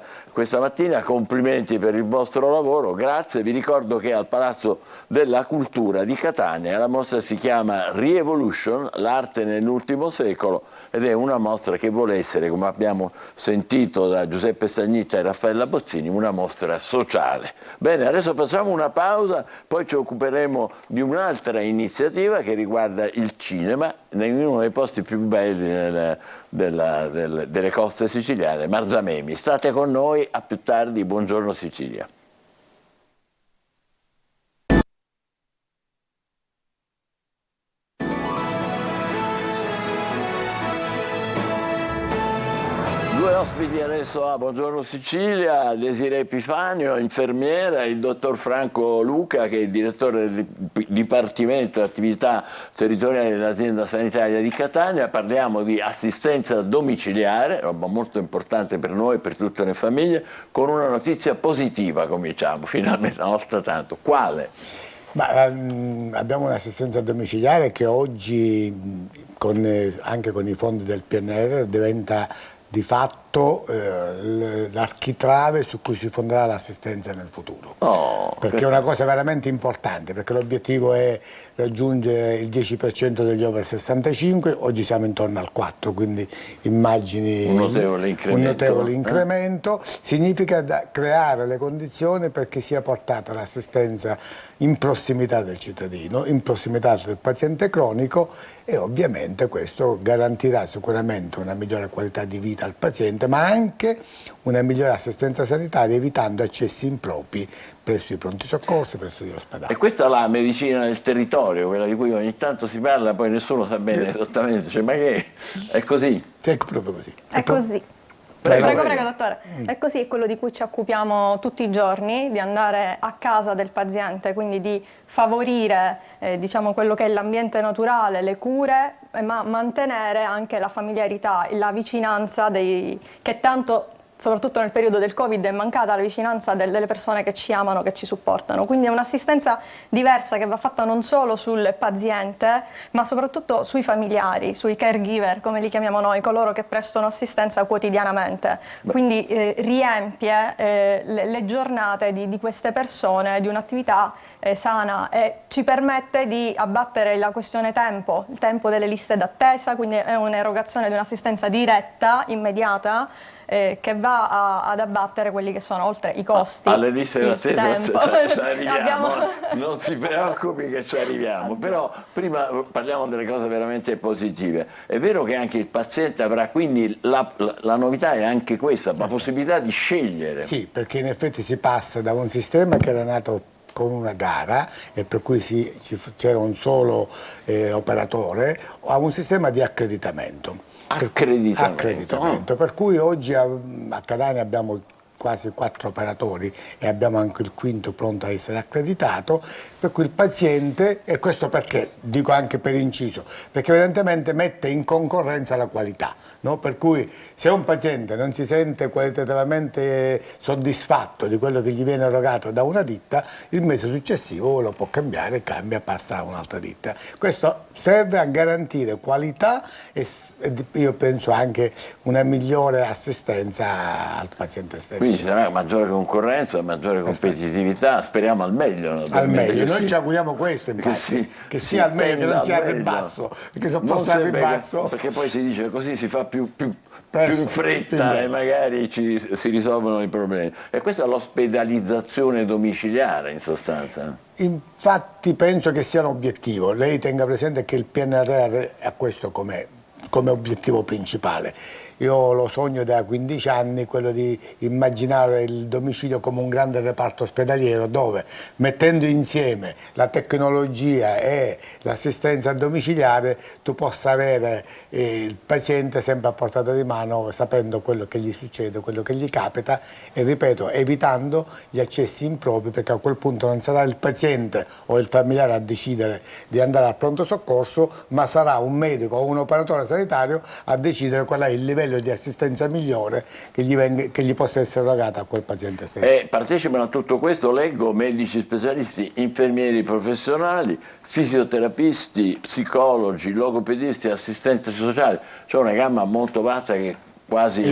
mattina. Complimenti per il vostro lavoro, grazie. Vi ricordo che al Palazzo della Cultura di Catania la mostra si chiama Re-Evolution, l'arte nell'ultimo secolo, ed è una mostra che vuole essere, come abbiamo sentito da Giuseppe Stagnitta e Raffaella Bozzini, una mostra sociale. Bene, adesso facciamo una pausa, poi ci occuperemo di un'altra iniziativa che riguarda il cinema in uno dei posti più belli delle coste siciliane, Marzamemi. State con noi, a più tardi, buongiorno Sicilia. Due ospiti adesso a Buongiorno Sicilia, Desiree Epifanio, infermiera, e il dottor Franco Luca, che è il direttore del Dipartimento Attività Territoriali dell'Azienda Sanitaria di Catania. Parliamo di assistenza domiciliare, roba molto importante per noi e per tutte le famiglie, con una notizia positiva. Cominciamo, finalmente, una volta tanto. Quale? Abbiamo un'assistenza domiciliare che oggi, anche con i fondi del PNRR, diventa di fatto fatto l'architrave su cui si fonderà l'assistenza nel futuro. Perché è una cosa veramente importante, perché l'obiettivo è raggiungere il 10% degli over 65, oggi siamo intorno al 4%, quindi immagini un notevole incremento. Significa creare le condizioni perché sia portata l'assistenza in prossimità del cittadino, in prossimità del paziente cronico, e ovviamente questo garantirà sicuramente una migliore qualità di vita al paziente, ma anche una migliore assistenza sanitaria, evitando accessi impropri presso i pronti soccorsi, presso gli ospedali. E questa è la medicina del territorio, quella di cui ogni tanto si parla, poi nessuno sa bene esattamente, cioè, ma che è così? È proprio così. È così. Prego, dottore. È così, è quello di cui ci occupiamo tutti i giorni, di andare a casa del paziente, quindi di favorire diciamo, quello che è l'ambiente naturale, le cure, ma mantenere anche la familiarità, la vicinanza che tanto, soprattutto nel periodo del Covid, è mancata la vicinanza delle persone che ci amano, che ci supportano. Quindi è un'assistenza diversa che va fatta non solo sul paziente, ma soprattutto sui familiari, sui caregiver, come li chiamiamo noi, coloro che prestano assistenza quotidianamente. Quindi riempie le giornate di queste persone di un'attività sana e ci permette di abbattere la questione tempo, il tempo delle liste d'attesa, quindi è un'erogazione di un'assistenza diretta, immediata, che va ad abbattere quelli che sono oltre i costi. Alle liste d'attesa ci arriviamo, Abbiamo... non si preoccupi che ci arriviamo, però prima parliamo delle cose veramente positive. È vero che anche il paziente avrà, quindi la novità è anche questa, la possibilità di scegliere. Sì, perché in effetti si passa da un sistema che era nato con una gara e per cui c'era un solo operatore, a un sistema di accreditamento. Accreditamento. Per cui oggi a Catania abbiamo quasi 4 operatori e abbiamo anche il quinto pronto a essere accreditato, per cui il paziente, e questo perché, dico anche per inciso, perché evidentemente mette in concorrenza la qualità, no? Per cui se un paziente non si sente qualitativamente soddisfatto di quello che gli viene erogato da una ditta, il mese successivo lo può cambiare, passa a un'altra ditta. Questo serve a garantire qualità e io penso anche una migliore assistenza al paziente stesso. Quindi ci sarà maggiore concorrenza, maggiore competitività, speriamo al meglio. Al meglio, noi ci auguriamo questo, infatti, che sia al meglio, che non sia al ribasso, perché se fosse al ribasso... Perché poi si dice così si fa più in fretta e magari si risolvono i problemi. E questa è l'ospedalizzazione domiciliare in sostanza. Infatti penso che sia un obiettivo, lei tenga presente che il PNRR ha questo come obiettivo principale. Io lo sogno da 15 anni, quello di immaginare il domicilio come un grande reparto ospedaliero dove, mettendo insieme la tecnologia e l'assistenza domiciliare, tu possa avere il paziente sempre a portata di mano, sapendo quello che gli succede, quello che gli capita e, ripeto, evitando gli accessi impropri, perché a quel punto non sarà il paziente o il familiare a decidere di andare al pronto soccorso, ma sarà un medico o un operatore sanitario a decidere qual è il livello di assistenza migliore che gli possa essere erogata a quel paziente stesso. E partecipano a tutto questo, leggo, medici specialisti, infermieri professionali, fisioterapisti, psicologi, logopedisti, assistenti sociali, cioè una gamma molto vasta che quasi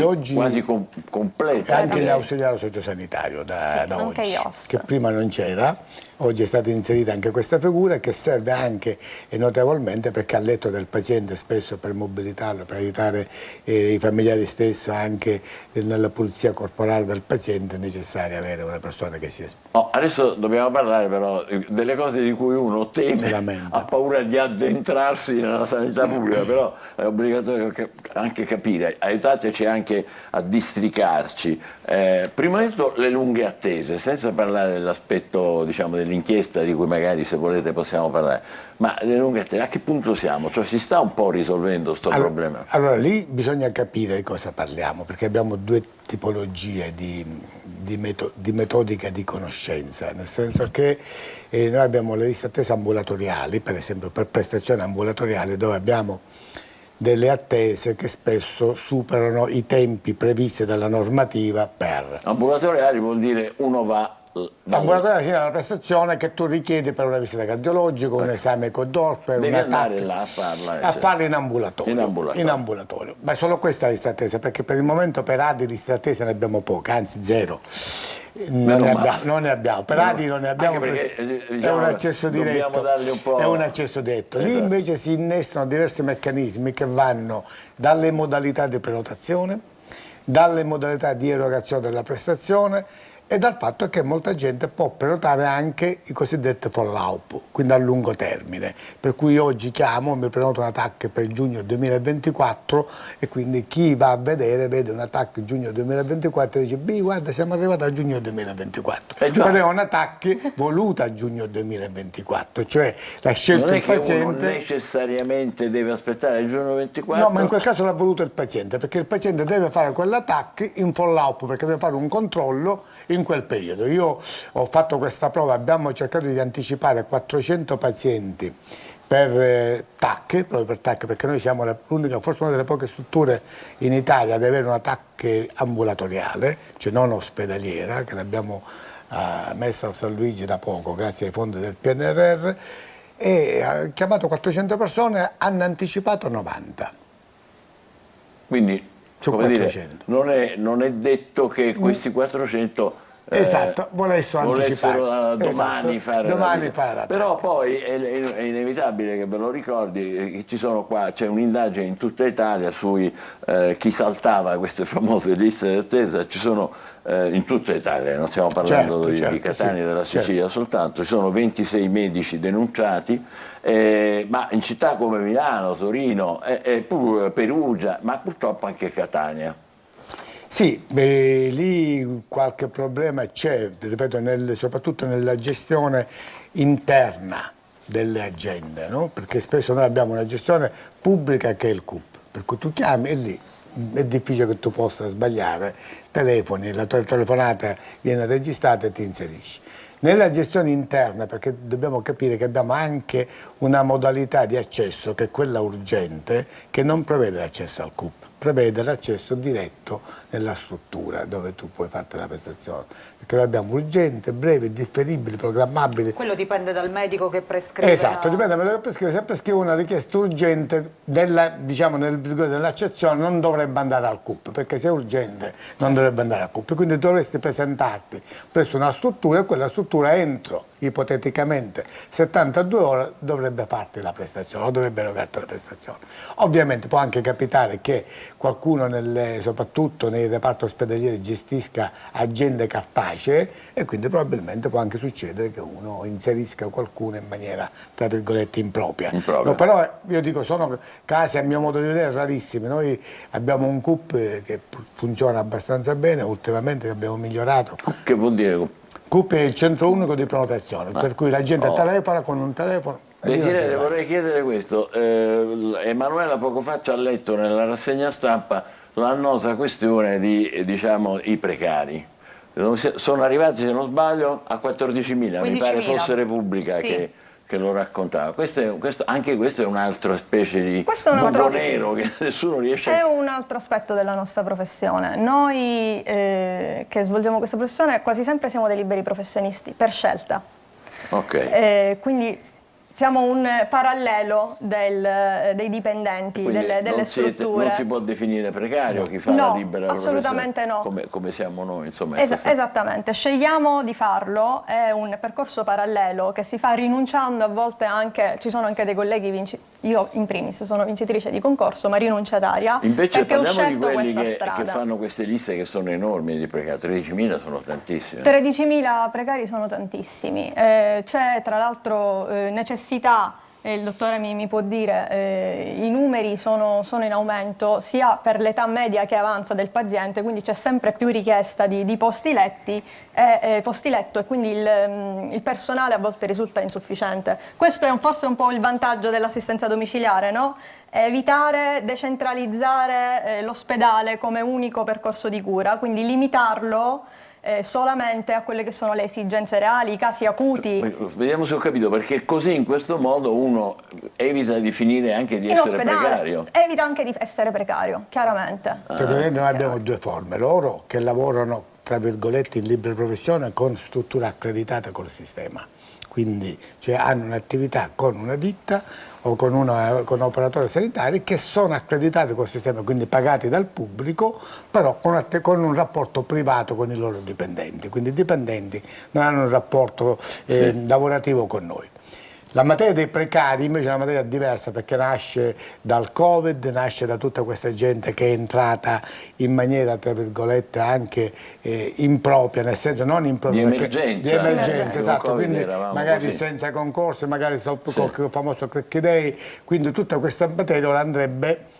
completa. E anche l'ausiliario sociosanitario da oggi, che prima non c'era. Oggi è stata inserita anche questa figura che serve anche e notevolmente perché al letto del paziente spesso per mobilitarlo, per aiutare i familiari stessi anche nella pulizia corporale del paziente è necessario avere una persona che sia esposta. Adesso dobbiamo parlare però delle cose di cui uno teme, ha paura di addentrarsi nella sanità pubblica, però è obbligatorio anche capire, aiutateci anche a districarci. Prima di tutto le lunghe attese, senza parlare dell'aspetto diciamo dell'inchiesta di cui magari se volete possiamo parlare, ma le lunghe attese, a che punto siamo? Cioè si sta un po' risolvendo questo problema? Allora lì bisogna capire di cosa parliamo, perché abbiamo due tipologie di metodica di conoscenza, nel senso che noi abbiamo le liste attese ambulatoriali, per esempio per prestazioni ambulatoriali dove abbiamo delle attese che spesso superano i tempi previsti dalla normativa per... Ambulatoriali vuol dire uno va L'ambulatoriale significa la prestazione che tu richiedi per una visita cardiologica, un esame Codor, per devi una andare TAC, là a farla. a farla in ambulatorio. In ambulatorio. Ma solo questa è la lista attesa, perché per il momento per ADI lista attesa ne abbiamo poche, anzi zero. Non ne abbiamo, per ADI non ne abbiamo perché è un accesso diretto. È un accesso diretto. Lì invece si innestano diversi meccanismi che vanno dalle modalità di prenotazione, dalle modalità di erogazione della prestazione e dal fatto che molta gente può prenotare anche i cosiddetti follow-up, quindi a lungo termine. Per cui oggi chiamo, mi prenoto una TAC per giugno 2024 e quindi chi va a vedere vede una TAC giugno 2024 e dice guarda siamo arrivati a giugno 2024. Però è una TAC voluta a giugno 2024, cioè l'ha scelto il paziente. Non necessariamente deve aspettare il giugno 24. No, ma in quel caso l'ha voluto il paziente, perché il paziente deve fare quella TAC in follow-up, perché deve fare un controllo in quel periodo. Io ho fatto questa prova, abbiamo cercato di anticipare 400 pazienti per TAC, proprio per TAC, perché noi siamo l'unica, forse una delle poche strutture in Italia ad avere una TAC ambulatoriale, cioè non ospedaliera, che l'abbiamo messa al San Luigi da poco grazie ai fondi del PNRR, e ha chiamato 400 persone, hanno anticipato 90. Quindi come dire, non è detto che questi 400 esatto, volessero domani fare la però poi è inevitabile che ve lo ricordi che ci sono qua, c'è un'indagine in tutta Italia sui chi saltava queste famose liste d'attesa, ci sono in tutta Italia, non stiamo parlando di Catania e della Sicilia soltanto, ci sono 26 medici denunciati, ma in città come Milano, Torino, Perugia, ma purtroppo anche Catania. Sì, lì qualche problema c'è, ripeto, soprattutto nella gestione interna delle aziende, no? Perché spesso noi abbiamo una gestione pubblica che è il CUP, per cui tu chiami e lì è difficile che tu possa sbagliare, telefoni, la tua telefonata viene registrata e ti inserisci. Nella gestione interna, perché dobbiamo capire che abbiamo anche una modalità di accesso, che è quella urgente, che non prevede l'accesso al CUP, prevede l'accesso diretto nella struttura dove tu puoi farti la prestazione. Perché lo abbiamo urgente, breve, differibile, programmabile. Quello dipende dal medico che prescrive. Esatto, dipende dal medico che prescrive. Se prescrive una richiesta urgente, nell'accezione non dovrebbe andare al CUP, perché se è urgente non dovrebbe andare al CUP. Quindi dovresti presentarti presso una struttura e quella struttura entro, ipoteticamente, 72 ore dovrebbe farti la prestazione o dovrebbe erogarti la prestazione. Ovviamente può anche capitare che qualcuno, soprattutto nei reparti ospedalieri, gestisca agende cartacee e quindi probabilmente può anche succedere che uno inserisca qualcuno in maniera, tra virgolette, impropria. No, però io dico, sono casi a mio modo di vedere rarissimi. Noi abbiamo un CUP che funziona abbastanza bene, ultimamente abbiamo migliorato. Che vuol dire? CUP è il centro unico di prenotazione, per cui la gente telefona con un telefono. Desiderio, vorrei chiedere questo. Emanuela poco fa ci ha letto nella rassegna stampa l'annosa questione di, diciamo, i precari. Sono arrivati, se non sbaglio, a 14.000, mi pare fosse Repubblica che lo raccontava. Anche questo è un'altra specie di buco nero che nessuno riesce a... È un altro aspetto della nostra professione. Noi che svolgiamo questa professione quasi sempre siamo dei liberi professionisti, per scelta. Quindi siamo un parallelo dei dipendenti, delle strutture. Non si può definire precario chi fa la libera professione? Assolutamente no. Come siamo noi, insomma. Esattamente, scegliamo di farlo, è un percorso parallelo che si fa rinunciando a volte anche, ci sono anche dei colleghi, io in primis sono vincitrice di concorso ma rinunciataria, invece perché ho parliamo scelto di quelli questa che fanno queste liste che sono enormi di precari, 13.000 sono tantissimi. 13.000 precari sono tantissimi, c'è tra l'altro necessità, il dottore mi può dire, i numeri sono in aumento sia per l'età media che avanza del paziente, quindi c'è sempre più richiesta di posti letto e quindi il personale a volte risulta insufficiente. Questo è forse un po' il vantaggio dell'assistenza domiciliare, no? Evitare, decentralizzare l'ospedale come unico percorso di cura, quindi limitarlo solamente a quelle che sono le esigenze reali, i casi acuti. Vediamo se ho capito, perché così in questo modo uno evita di finire anche di essere precario. Evita anche di essere precario, chiaramente. Noi abbiamo due forme, loro che lavorano tra virgolette, in libera professione con strutture accreditate col sistema. Quindi cioè, hanno un'attività con una ditta o con operatori sanitari che sono accreditati col sistema, quindi pagati dal pubblico, però con un rapporto privato con i loro dipendenti. Quindi i dipendenti non hanno un rapporto lavorativo con noi. La materia dei precari invece è una materia diversa perché nasce dal Covid, nasce da tutta questa gente che è entrata in maniera, tra virgolette, anche impropria, nel senso non impropria, di emergenza. Di emergenza, esatto, Covid quindi magari così, senza concorso, magari col famoso Crack Day, quindi tutta questa materia ora andrebbe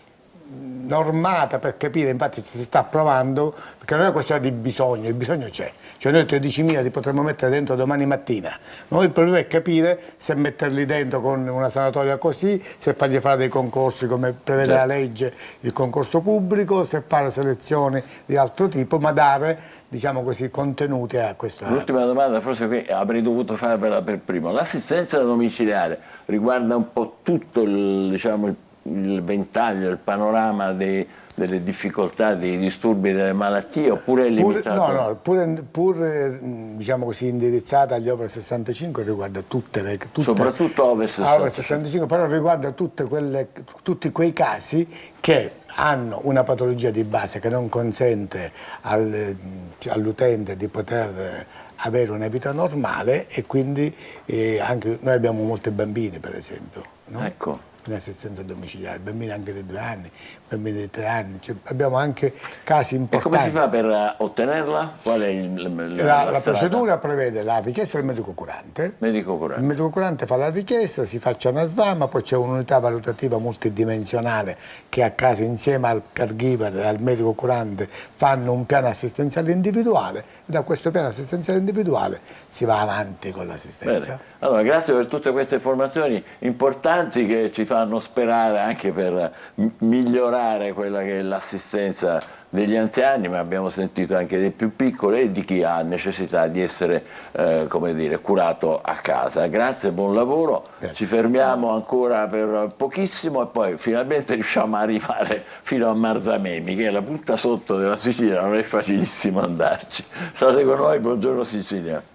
normata per capire, infatti si sta provando, perché non è una questione di bisogno, il bisogno c'è, cioè noi 13.000 li potremmo mettere dentro domani mattina, noi il problema è capire se metterli dentro con una sanatoria così, se fargli fare dei concorsi come prevede la legge, il concorso pubblico, se fare selezioni di altro tipo, ma dare, diciamo così, contenuti a questo. L'ultima domanda, forse qui avrei dovuto farvela per primo, l'assistenza domiciliare riguarda un po' tutto il ventaglio, il panorama delle difficoltà, dei disturbi, delle malattie, oppure è limitato? Pure diciamo così, indirizzata agli over 65 riguarda tutte soprattutto over 65, però riguarda tutti quei casi che hanno una patologia di base che non consente all'utente di poter avere una vita normale e quindi anche noi abbiamo molti bambini, per esempio, no? Ecco. In assistenza domiciliare, bambini anche di 2 anni, bambini di 3 anni, cioè, abbiamo anche casi importanti. E come si fa per ottenerla? Qual è la procedura prevede la richiesta del medico curante. Il medico curante fa la richiesta, si faccia una SVAMA, poi c'è un'unità valutativa multidimensionale che a casa insieme al caregiver e al medico curante fanno un piano assistenziale individuale e da questo piano assistenziale individuale si va avanti con l'assistenza. Bene. Allora, grazie per tutte queste informazioni importanti che ci fanno sperare anche per migliorare quella che è l'assistenza degli anziani, ma abbiamo sentito anche dei più piccoli e di chi ha necessità di essere come dire, curato a casa. Grazie, buon lavoro, grazie. Ci fermiamo ancora per pochissimo e poi finalmente riusciamo a arrivare fino a Marzamemi, che è la punta sotto della Sicilia, non è facilissimo andarci. State con noi, buongiorno Sicilia.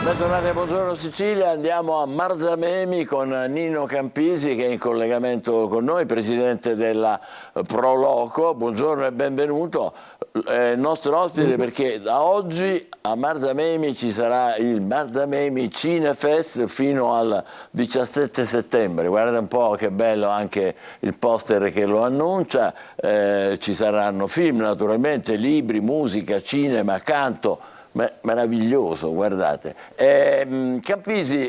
Bentornati a Buongiorno Sicilia, andiamo a Marzamemi con Nino Campisi che è in collegamento con noi, presidente della Proloco. Buongiorno e benvenuto, nostro ospite, perché da oggi a Marzamemi ci sarà il Marzamemi Cinefest fino al 17 settembre. Guarda un po' che bello anche il poster che lo annuncia, ci saranno film naturalmente, libri, musica, cinema, canto. Meraviglioso, guardate. Campisi,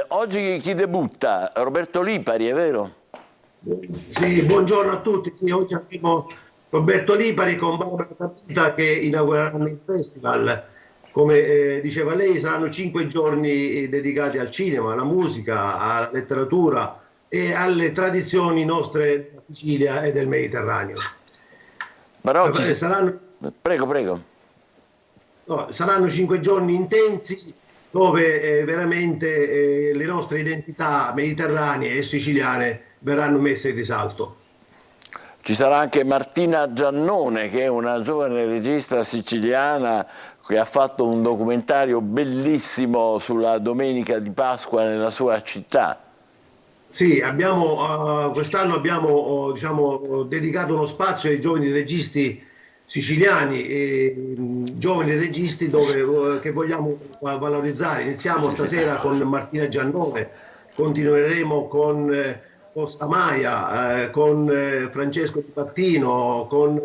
oggi chi debutta? Roberto Lipari, è vero? Sì, buongiorno a tutti. Sì, oggi abbiamo Roberto Lipari con Barbara Tabita che inaugureranno il festival. Come diceva lei, saranno 5 giorni dedicati al cinema, alla musica, alla letteratura e alle tradizioni nostre della Sicilia e del Mediterraneo. Però Prego, prego. No, saranno 5 giorni intensi dove veramente le nostre identità mediterranee e siciliane verranno messe in risalto. Ci sarà anche Martina Giannone, che è una giovane regista siciliana che ha fatto un documentario bellissimo sulla Domenica di Pasqua nella sua città. Sì, quest'anno abbiamo diciamo, dedicato uno spazio ai giovani registi siciliani, giovani registi che vogliamo valorizzare. Iniziamo stasera con Martina Giannone, continueremo con Stamaya, con Francesco Di Martino, con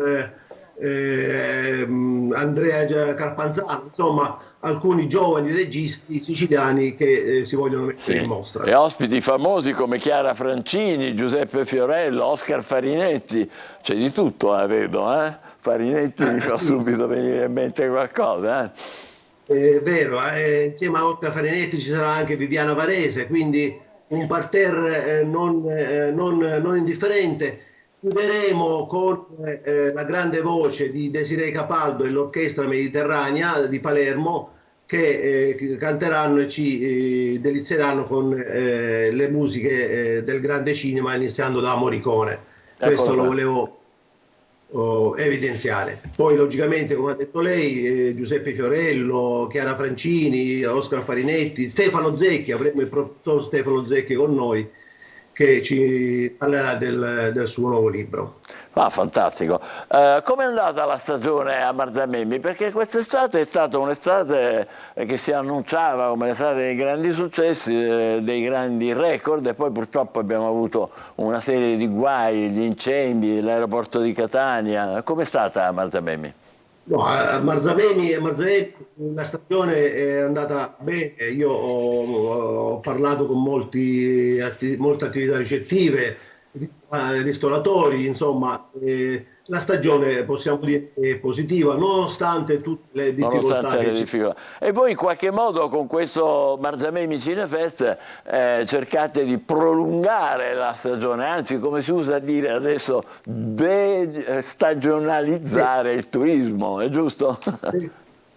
Andrea Carpanzano, insomma alcuni giovani registi siciliani che si vogliono mettere in mostra. E ospiti famosi come Chiara Francini, Giuseppe Fiorello, Oscar Farinetti, c'è di tutto, vedo, Farinetti mi fa subito venire in mente qualcosa. È vero, insieme a Oscar Farinetti ci sarà anche Viviana Varese, quindi un parterre non indifferente. Chiuderemo con la grande voce di Desiree Capaldo e l'Orchestra Mediterranea di Palermo che canteranno e ci delizieranno con le musiche del grande cinema, iniziando da Morricone. Questo lo volevo evidenziare. Poi logicamente, come ha detto lei, Giuseppe Fiorello, Chiara Francini, Oscar Farinetti, Stefano Zecchi, avremo il professor Stefano Zecchi con noi che ci parlerà del suo nuovo libro. Ah, fantastico. Come è andata la stagione a Marzamemi? Perché quest'estate è stata un'estate che si annunciava come l'estate dei grandi successi, dei grandi record, e poi purtroppo abbiamo avuto una serie di guai, gli incendi, l'aeroporto di Catania. Come è stata a Marzamemi? No, a Marzamemi la stagione è andata bene. Io ho parlato con molte attività ricettive, ristoratori, insomma, la stagione possiamo dire è positiva nonostante tutte le difficoltà. Nonostante le difficoltà. E voi in qualche modo con questo Marzamemi Cinefest cercate di prolungare la stagione, anzi, come si usa a dire adesso, stagionalizzare il turismo, è giusto?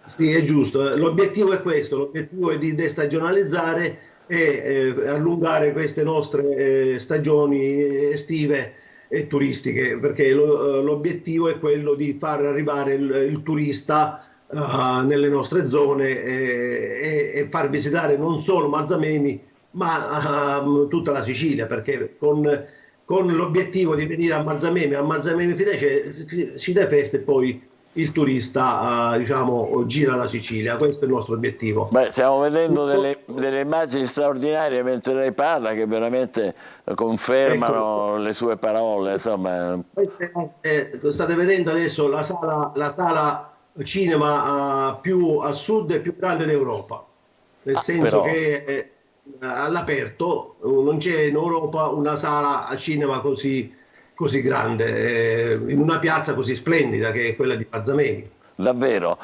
Sì, è giusto. L'obiettivo è questo, l'obiettivo è di destagionalizzare e allungare queste nostre stagioni estive e turistiche, perché l'obiettivo è quello di far arrivare il turista nelle nostre zone e far visitare non solo Marzamemi ma tutta la Sicilia, perché con l'obiettivo di venire a Marzamemi Cinefest e poi il turista diciamo gira la Sicilia. Questo è il nostro obiettivo. Beh, stiamo vedendo delle immagini straordinarie mentre lei parla, che veramente confermano le sue parole, insomma. State vedendo adesso la sala cinema più a sud e più grande d'Europa, nel senso che all'aperto non c'è in Europa una sala a cinema così grande, in una piazza così splendida che è quella di Marzamemi. Davvero.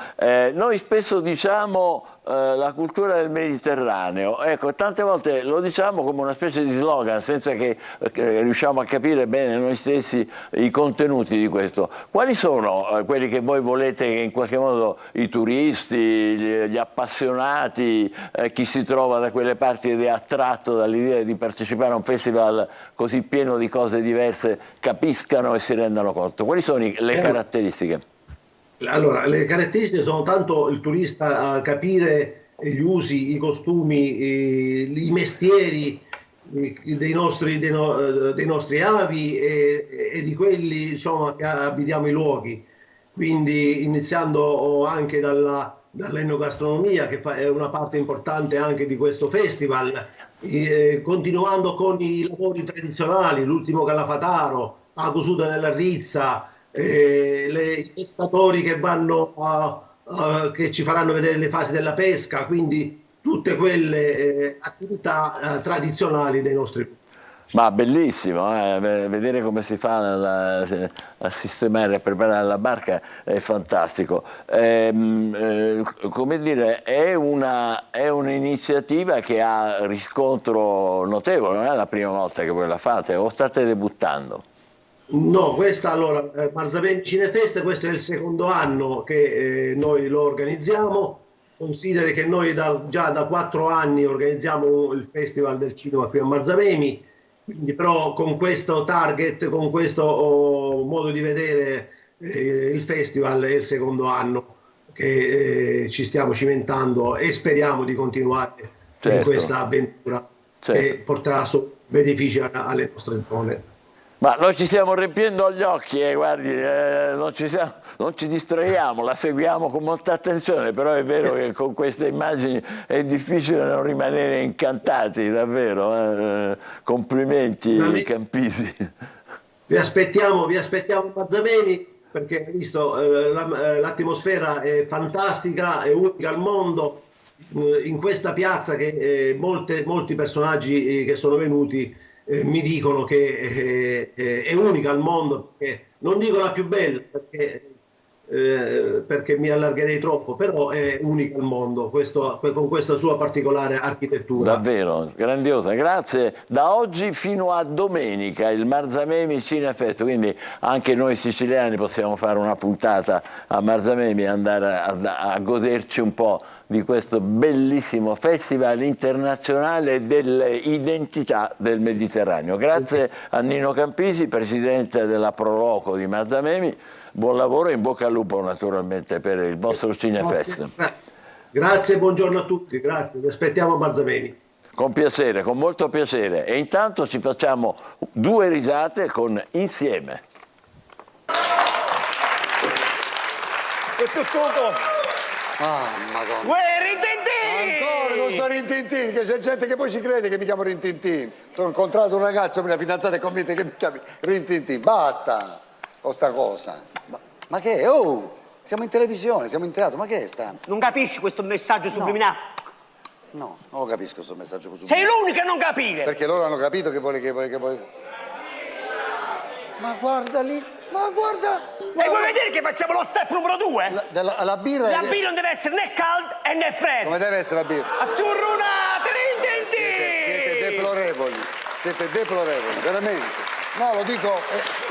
Noi spesso diciamo la cultura del Mediterraneo, ecco, tante volte lo diciamo come una specie di slogan senza che riusciamo a capire bene noi stessi i contenuti di questo. Quali sono quelli che voi volete che in qualche modo i turisti, gli appassionati, chi si trova da quelle parti ed è attratto dall'idea di partecipare a un festival così pieno di cose diverse capiscano e si rendano conto? Quali sono le caratteristiche? Allora, le caratteristiche sono tanto il turista a capire gli usi, i costumi, i mestieri dei nostri avi e di quelli, insomma, che abitiamo i luoghi. Quindi iniziando anche dall'enogastronomia, che è una parte importante anche di questo festival, continuando con i lavori tradizionali, l'ultimo Calafataro, la cosuta nella rizza, i pescatori che che ci faranno vedere le fasi della pesca, quindi tutte quelle attività tradizionali dei nostri. Ma bellissimo, vedere come si fa a sistemare, a preparare la barca è fantastico. Come dire, è un'iniziativa che ha riscontro notevole, non è la prima volta che voi la fate o state debuttando? No, questa allora, Marzamemi Cinefest, questo è il secondo anno che noi lo organizziamo. Consideri che noi già da 4 anni organizziamo il Festival del Cinema qui a Marzamemi, quindi però con questo target, con questo modo di vedere il festival è il secondo anno che ci stiamo cimentando e speriamo di continuare in questa avventura che porterà benefici alle nostre zone. Ma noi ci stiamo riempiendo gli occhi, guardi, non ci distraiamo, la seguiamo con molta attenzione, però è vero che con queste immagini è difficile non rimanere incantati, davvero. Complimenti Campisi. Vi aspettiamo a Marzamemi, perché visto l'atmosfera è fantastica, è unica al mondo, in questa piazza che molti personaggi che sono venuti mi dicono che è unica al mondo, perché non dico la più bella, perché perché mi allargherei troppo, però è unica al mondo con questa sua particolare architettura. Davvero, grandiosa, grazie. Da oggi fino a domenica il Marzamemi Cinefest, quindi anche noi siciliani possiamo fare una puntata a Marzamemi e andare a goderci un po' di questo bellissimo festival internazionale delle identità del Mediterraneo. Grazie a Nino Campisi, presidente della Proloco di Marzamemi. Buon lavoro e in bocca al lupo naturalmente per il vostro Cinefest. Grazie, buongiorno a tutti, grazie, vi aspettiamo a Marzamemi. Con piacere, con molto piacere. E intanto ci facciamo 2 risate con Insieme. E tutto. Ah, madonna. Uè, Rintintin! Ancora con sto Rintintin, che c'è gente che poi ci crede che mi chiamo Rintintin. Ho incontrato un ragazzo, mia fidanzata è convinta che mi chiami Rintintin. Basta con sta cosa. Ma che è? Oh, siamo in televisione, siamo in teatro, ma che è sta? Non capisci questo messaggio subliminale? No, non lo capisco questo messaggio subliminale. Sei l'unico a non capire! Perché loro hanno capito che vuole. Ma guarda lì, ma guarda. E vuoi vedere che facciamo lo step numero 2? La birra. La birra non deve essere né calda né fredda. Come deve essere la birra? Atturrunate, Rintintin! Siete deplorevoli, veramente. No, lo dico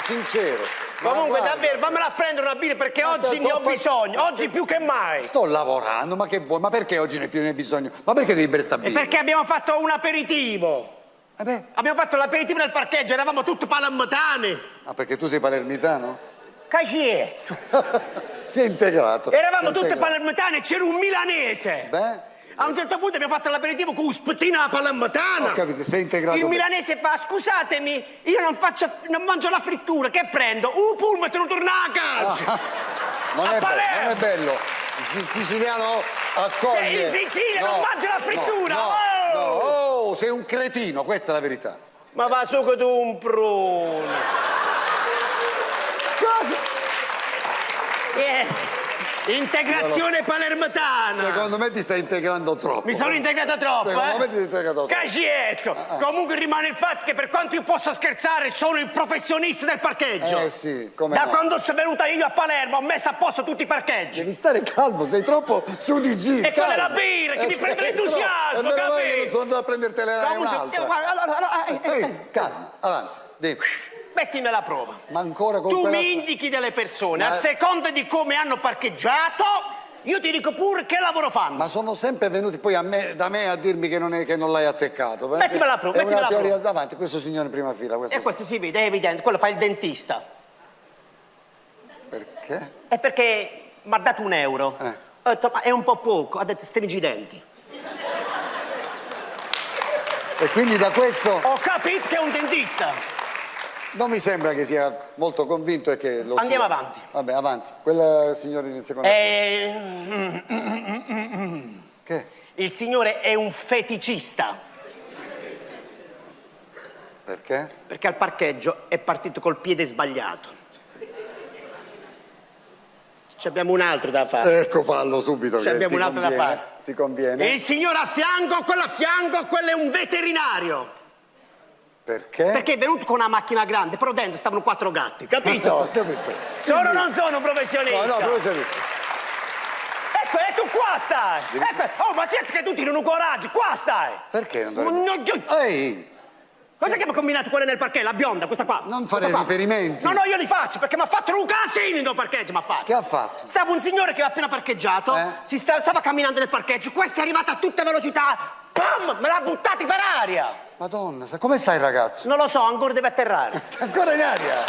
sincero. Comunque davvero, vammela a prendere una birra perché oggi ne ho bisogno, oggi più che mai. Sto lavorando, ma che vuoi? Ma perché oggi ne hai bisogno? Ma perché devi bere sta birra? Perché abbiamo fatto un aperitivo. Abbiamo fatto l'aperitivo nel parcheggio, eravamo tutti palermitani. Ah, perché tu sei palermitano? Cacietto. Si è integrato. Eravamo tutti palermitani e c'era un milanese. Beh. A un certo punto abbiamo fatto l'aperitivo con un spettino alla palermitana. Ho capito, sei integrato. Il milanese fa, scusatemi, io non mangio la frittura, che prendo? Un pullman e torno a casa. Non è bello. Il siciliano accoglie. Sei in Sicilia, non mangia la frittura. No, sei un cretino, questa è la verità. Ma va su che tu un pruno. Cosa? Integrazione palermitana. Secondo me ti stai integrando troppo. Mi sono integrata troppo, Secondo me ti sei integrato troppo. Cacietto! Comunque rimane il fatto che per quanto io possa scherzare sono il professionista del parcheggio. Sì, come Da no. quando sono venuta io a Palermo ho messo a posto tutti i parcheggi. Devi stare calmo, sei troppo su di giro. E quella è la birra che mi prende l'entusiasmo, capito? Che non capito? sono andato a prendertene un'altra. Calma, avanti, devi. Mettimi alla prova. Ma ancora con tu quella... mi indichi delle persone, a seconda di come hanno parcheggiato, io ti dico pure che lavoro fanno. Ma sono sempre venuti poi da me a dirmi che non l'hai azzeccato. Mettimi alla prova, è una teoria davanti, questo signore in prima fila. Questo si vede, è evidente, quello fa il dentista. Perché? È perché mi ha dato €1. Ho detto, ma è un po' poco, ha detto stringi i denti. E quindi da questo... Ho capito che è un dentista. Non mi sembra che sia molto convinto e che lo Andiamo sia. avanti. Vabbè, avanti. Quella signora in seconda. Che? Il signore è un feticista. Perché? Perché al parcheggio è partito col piede sbagliato. Ci abbiamo un altro da fare. Ecco, fallo subito. Ci abbiamo un altro da fare. Ti conviene. Il signore a fianco, quello è un veterinario. Perché? Perché è venuto con una macchina grande, però dentro stavano 4 gatti, capito? No, capito. Sono o non sono professionista? No, professionista. Ecco, e tu qua stai! Ecco, ma certo che tu ti non coraggio, qua stai! Perché non dovrebbe... Ehi! Cos'è che mi ha combinato quella nel parcheggio, la bionda, questa qua? Non fare riferimenti. No, io li faccio, perché mi ha fatto un casino nel parcheggio, mi ha fatto. Che ha fatto? Stava un signore che aveva appena parcheggiato, stava camminando nel parcheggio, questa è arrivata a tutta velocità, pam, me l'ha buttati per aria. Madonna, come sta il ragazzo? Non lo so, ancora deve atterrare. Sta ancora in aria?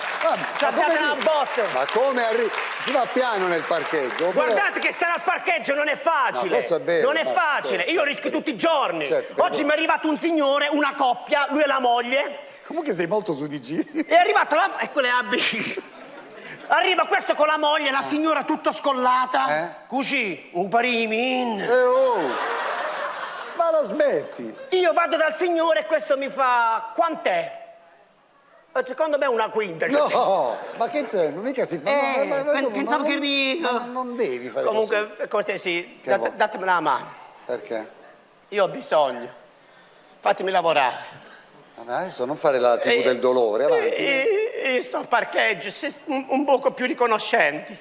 Ci ha dato una botta. Ma come arriva? Si va piano nel parcheggio? Guardate che stare al parcheggio non è facile. No, questo è vero. Non è facile. Io rischio tutti i giorni. Certo, oggi mi è arrivato un signore, una coppia, lui e la moglie. Comunque sei molto su di giri. È arrivata la... E quelle abbi... Arriva questo con la moglie, la signora tutta scollata. Così, un parimi. Ma la smetti? Io vado dal signore e questo mi fa... Quant'è? Secondo me una quinta. No, ma che c'è? Non mica si fa... pensavo che rico. Non devi fare Comunque, per cortesia, datemi la mano. Perché? Io ho bisogno. Fatemi lavorare. Ma adesso non fare la TV del dolore, avanti. Io sto al parcheggio, un poco più riconoscenti.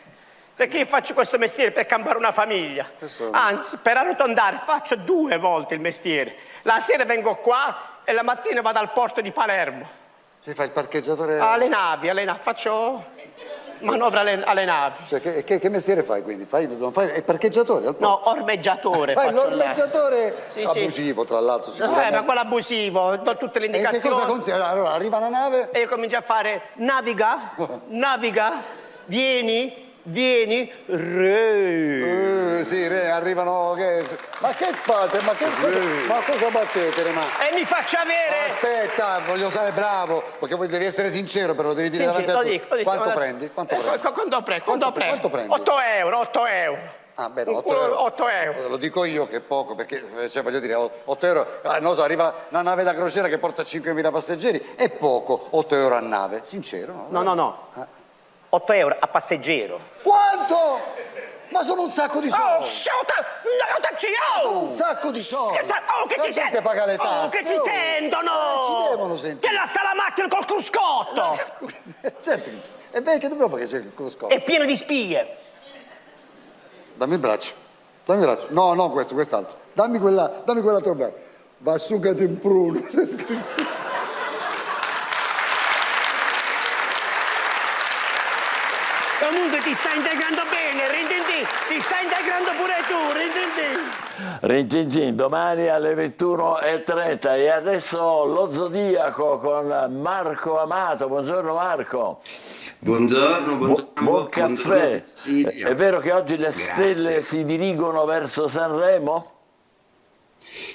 Perché io faccio questo mestiere per campare una famiglia. Anzi, per arrotondare faccio 2 volte il mestiere. La sera vengo qua e la mattina vado al porto di Palermo. Si fa il parcheggiatore? Alle navi, faccio manovra alle navi. Cioè, che mestiere fai quindi? Non fai il parcheggiatore? Al porto? No, ormeggiatore. Fai faccio l'ormeggiatore abusivo, tra l'altro, sicuramente. Ma quello abusivo, do tutte le indicazioni. E che cosa consiglia? Allora, arriva una nave... E io comincio a fare, naviga, vieni, re. Sì, re, arrivano... Ma che fate? Ma cosa battete? E mi faccia avere... Aspetta, voglio essere bravo, perché devi essere sincero, però lo devi dire davanti a tutti. Quanto prendi? Quanto prendi? 8 euro. Ah, beh, no, 8 euro. Lo dico io che è poco, perché, cioè, voglio dire, 8 euro... non so, arriva una nave da crociera che porta 5.000 passeggeri, è poco, 8 euro a nave, sincero? No. 8 euro a passeggero. Quanto? Ma sono un sacco di soldi! Sono un sacco di soldi! Che ci sentono! Paga le tasse! Che ci sentono! Ci devono sentire! Che là sta la macchina col cruscotto! Certo, e beh, che dobbiamo fare che c'è il cruscotto? È pieno di spie! Dammi il braccio. No, quest'altro. Dammi quell'altro braccio. Vassucati in pruno, c'è scritto. Comunque ti stai integrando bene, Rintintin, ti stai integrando pure tu, Rintintin. Rintintin, domani alle 21:30 e adesso lo Zodiaco con Marco Amato. Buongiorno Marco. Buongiorno. Buon caffè. Buongiorno, è vero che oggi le stelle si dirigono verso Sanremo?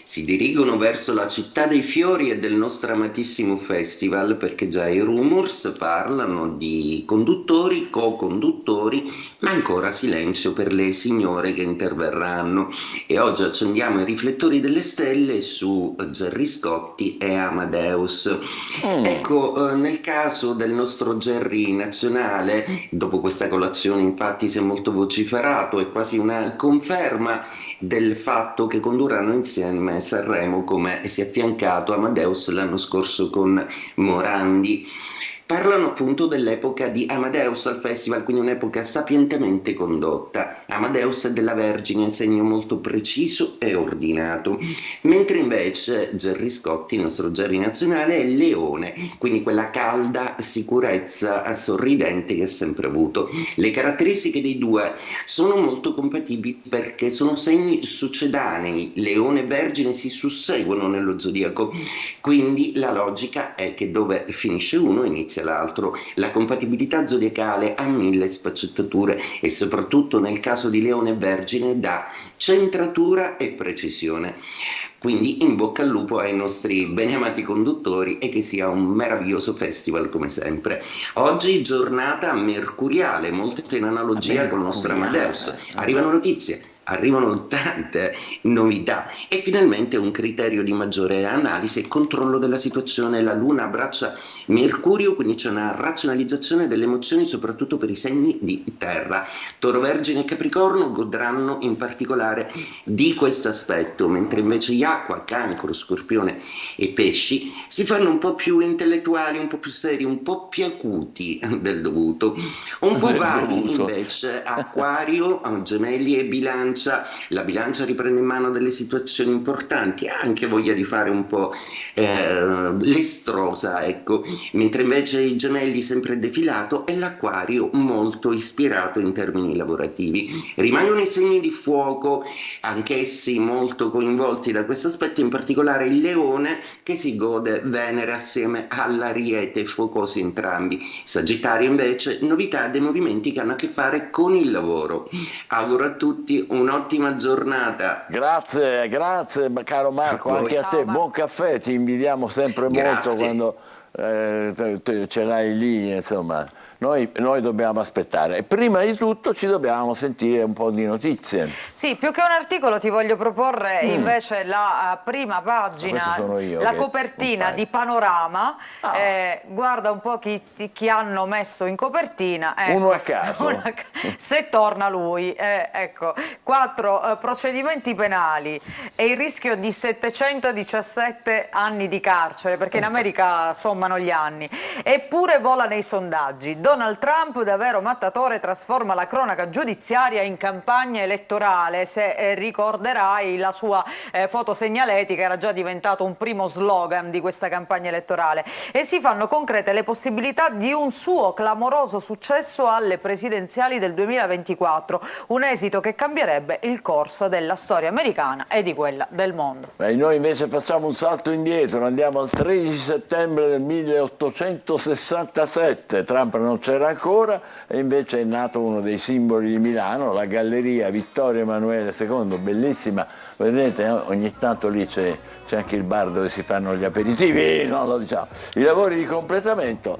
Si dirigono verso la città dei fiori e del nostro amatissimo festival, perché già i rumors parlano di conduttori, co-conduttori, ma ancora silenzio per le signore che interverranno. E oggi accendiamo i riflettori delle stelle su Gerry Scotti e Amadeus. Ecco, nel caso del nostro Gerry nazionale, dopo questa colazione infatti si è molto vociferato, è quasi una conferma del fatto che condurranno insieme Sanremo, come si è affiancato Amadeus l'anno scorso con Morandi. Parlano appunto dell'epoca di Amadeus al festival, quindi un'epoca sapientemente condotta. Amadeus è della Vergine, segno molto preciso e ordinato, mentre invece Gerry Scotti, il nostro Gerry nazionale, è Leone, quindi quella calda sicurezza sorridente che ha sempre avuto. Le caratteristiche dei due sono molto compatibili perché sono segni succedanei, Leone e Vergine si susseguono nello zodiaco, quindi la logica è che dove finisce uno inizia l'altro. La compatibilità zodiacale ha 1000 sfaccettature e soprattutto nel caso di Leone e Vergine dà centratura e precisione. Quindi in bocca al lupo ai nostri beneamati conduttori e che sia un meraviglioso festival come sempre. Oggi giornata mercuriale, molto in analogia con il nostro Amadeus. Arrivano notizie, arrivano tante novità e finalmente un criterio di maggiore analisi e controllo della situazione. La Luna abbraccia Mercurio, quindi c'è una razionalizzazione delle emozioni soprattutto per i segni di terra. Toro, Vergine e Capricorno godranno in particolare di questo aspetto, mentre invece gli Acqua, Cancro, Scorpione e Pesci si fanno un po' più intellettuali, un po' più seri, un po' più acuti del dovuto. Un po' vari invece Acquario, Gemelli e Bilancia. La Bilancia riprende in mano delle situazioni importanti, ha anche voglia di fare un po' l'estrosa, ecco, mentre invece i Gemelli sempre defilato e l'Acquario molto ispirato in termini lavorativi. Rimangono i segni di fuoco, anch'essi molto coinvolti da questo aspetto, in particolare il Leone che si gode Venere assieme all'Ariete, fuocosi entrambi. Sagittario invece novità dei movimenti che hanno a che fare con il lavoro. Auguro a tutti un'ottima giornata. Grazie caro Marco, anche a te. Buon caffè, ti invidiamo sempre molto quando ce l'hai lì, insomma. Noi dobbiamo aspettare. E prima di tutto ci dobbiamo sentire un po' di notizie. Sì, più che un articolo ti voglio proporre invece la prima pagina, la copertina di Panorama. Guarda un po' chi hanno messo in copertina. Uno a caso. Se torna lui. Ecco, 4 procedimenti penali e il rischio di 717 anni di carcere, perché in America sono sommano gli anni. Eppure vola nei sondaggi. Donald Trump, davvero mattatore, trasforma la cronaca giudiziaria in campagna elettorale. Se ricorderai, la sua foto segnaletica era già diventato un primo slogan di questa campagna elettorale, e si fanno concrete le possibilità di un suo clamoroso successo alle presidenziali del 2024, un esito che cambierebbe il corso della storia americana e di quella del mondo. E noi invece facciamo un salto indietro, andiamo al 13 settembre del 1867, Trump non c'era ancora e invece è nato uno dei simboli di Milano, la Galleria Vittorio Emanuele II, bellissima, vedete, ogni tanto lì c'è anche il bar dove si fanno gli aperitivi, non lo diciamo. I lavori di completamento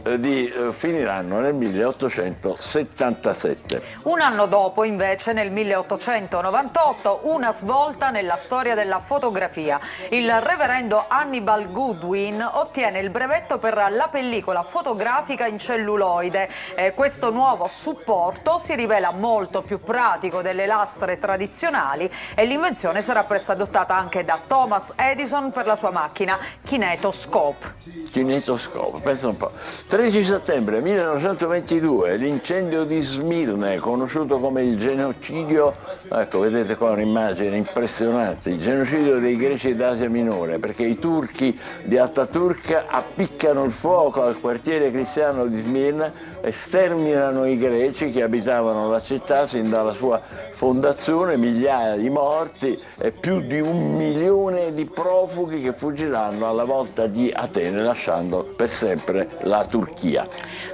finiranno nel 1877. Un anno dopo, invece, nel 1898, una svolta nella storia della fotografia. Il reverendo Hannibal Goodwin ottiene il brevetto per la pellicola fotografica in celluloide. Questo nuovo supporto si rivela molto più pratico delle lastre tradizionali e l'invenzione sarà presto adottata anche da Thomas Edison per la sua macchina Kinetoscope. Kinetoscope, pensa un po'. 13 settembre 1922, l'incendio di Smirne, conosciuto come il genocidio, ecco, vedete qua un'immagine impressionante, il genocidio dei greci d'Asia Minore, perché i turchi di Ataturk appiccano il fuoco al quartiere cristiano di Smirne e sterminano i greci che abitavano la città sin dalla sua fondazione, migliaia di morti e più di 1 milione di profughi che fuggiranno alla volta di Atene, lasciando per sempre la Turchia.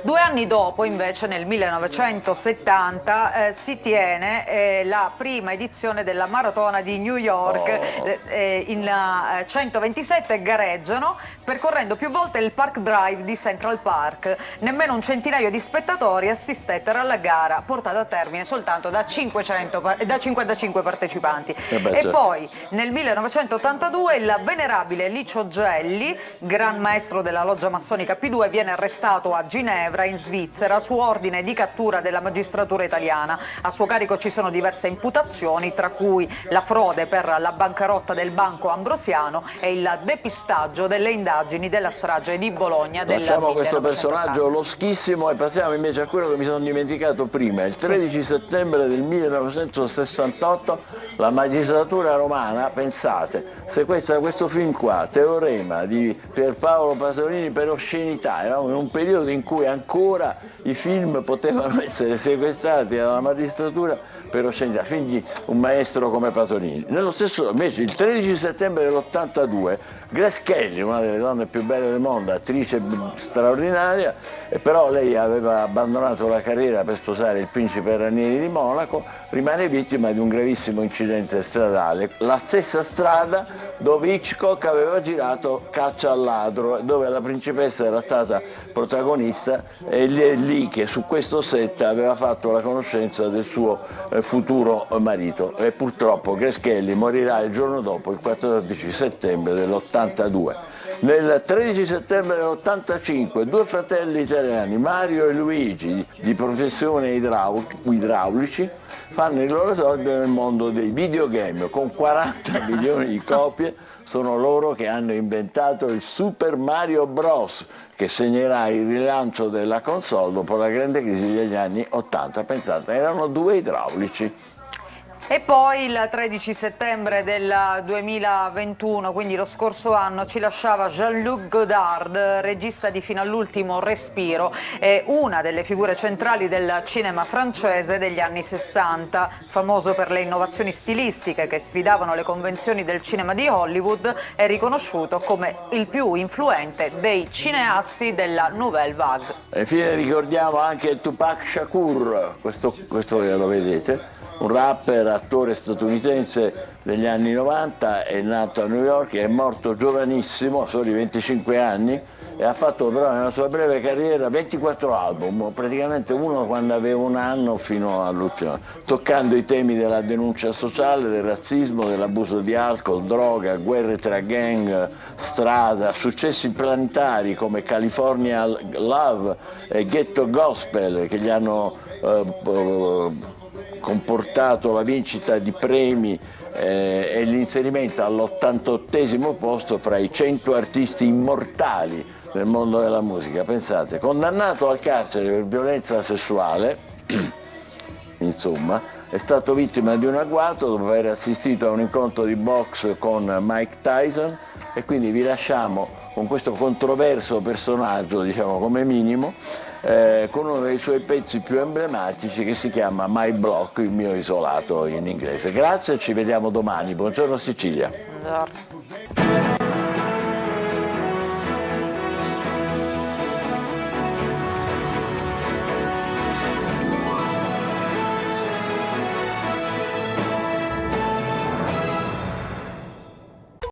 2 anni dopo, invece, nel 1970, si tiene la prima edizione della Maratona di New York. In 127 gareggiano, percorrendo più volte il Park Drive di Central Park. Nemmeno un centinaio di spettatori assistettero alla gara, portata a termine soltanto da 55 partecipanti. E poi nel 1982 il venerabile Licio Gelli, gran maestro della loggia massonica P2, viene arrestato a Ginevra, in Svizzera, su ordine di cattura della magistratura italiana. A suo carico ci sono diverse imputazioni, tra cui la frode per la bancarotta del Banco Ambrosiano e il depistaggio delle indagini della strage di Bologna del 1980. Lasciamo questo personaggio loschissimo e passiamo invece a quello che mi sono dimenticato prima. Il 13 settembre del 1968 la magistratura romana, pensate, sequestra questo film qua, Teorema di Pierpaolo Pasolini, per oscenità. Eravamo in un periodo in cui ancora i film potevano essere sequestrati dalla magistratura per oscenità, figli un maestro come Pasolini. Nello stesso, invece, il 13 settembre dell'82, Grace Kelly, una delle donne più belle del mondo, attrice straordinaria, però lei aveva abbandonato la carriera per sposare il principe Ranieri di Monaco, rimane vittima di un gravissimo incidente stradale, la stessa strada dove Hitchcock aveva girato Caccia al ladro, dove la principessa era stata protagonista, e lì che su questo set aveva fatto la conoscenza del suo futuro marito, e purtroppo Grace Kelly morirà il giorno dopo, il 14 settembre dell'82. Nel 13 settembre dell'85 2 fratelli italiani, Mario e Luigi, di professione idraulici, fanno il loro esordio nel mondo dei videogame. Con 40 milioni di copie sono loro che hanno inventato il Super Mario Bros, che segnerà il rilancio della console dopo la grande crisi degli anni 80. Pensate, erano 2 idraulici. E poi il 13 settembre del 2021, quindi lo scorso anno, ci lasciava Jean-Luc Godard, regista di Fino all'ultimo respiro, e una delle figure centrali del cinema francese degli anni 60, famoso per le innovazioni stilistiche che sfidavano le convenzioni del cinema di Hollywood, è riconosciuto come il più influente dei cineasti della Nouvelle Vague. E infine ricordiamo anche Tupac Shakur, questo lo vedete, un rapper, attore statunitense degli anni 90, è nato a New York, è morto giovanissimo, a soli 25 anni, e ha fatto però nella sua breve carriera 24 album, praticamente uno quando aveva 1 anno fino all'ultimo, toccando i temi della denuncia sociale, del razzismo, dell'abuso di alcol, droga, guerre tra gang, strada, successi planetari come California Love e Ghetto Gospel, che gli hanno comportato la vincita di premi e l'inserimento all'88° posto fra i 100 artisti immortali nel mondo della musica. Pensate, condannato al carcere per violenza sessuale, insomma, è stato vittima di un agguato dopo aver assistito a un incontro di box con Mike Tyson, e quindi vi lasciamo con questo controverso personaggio, diciamo come minimo, con uno dei suoi pezzi più emblematici che si chiama My Block, il mio isolato in inglese. Grazie, ci vediamo domani. Buongiorno Sicilia. Buongiorno.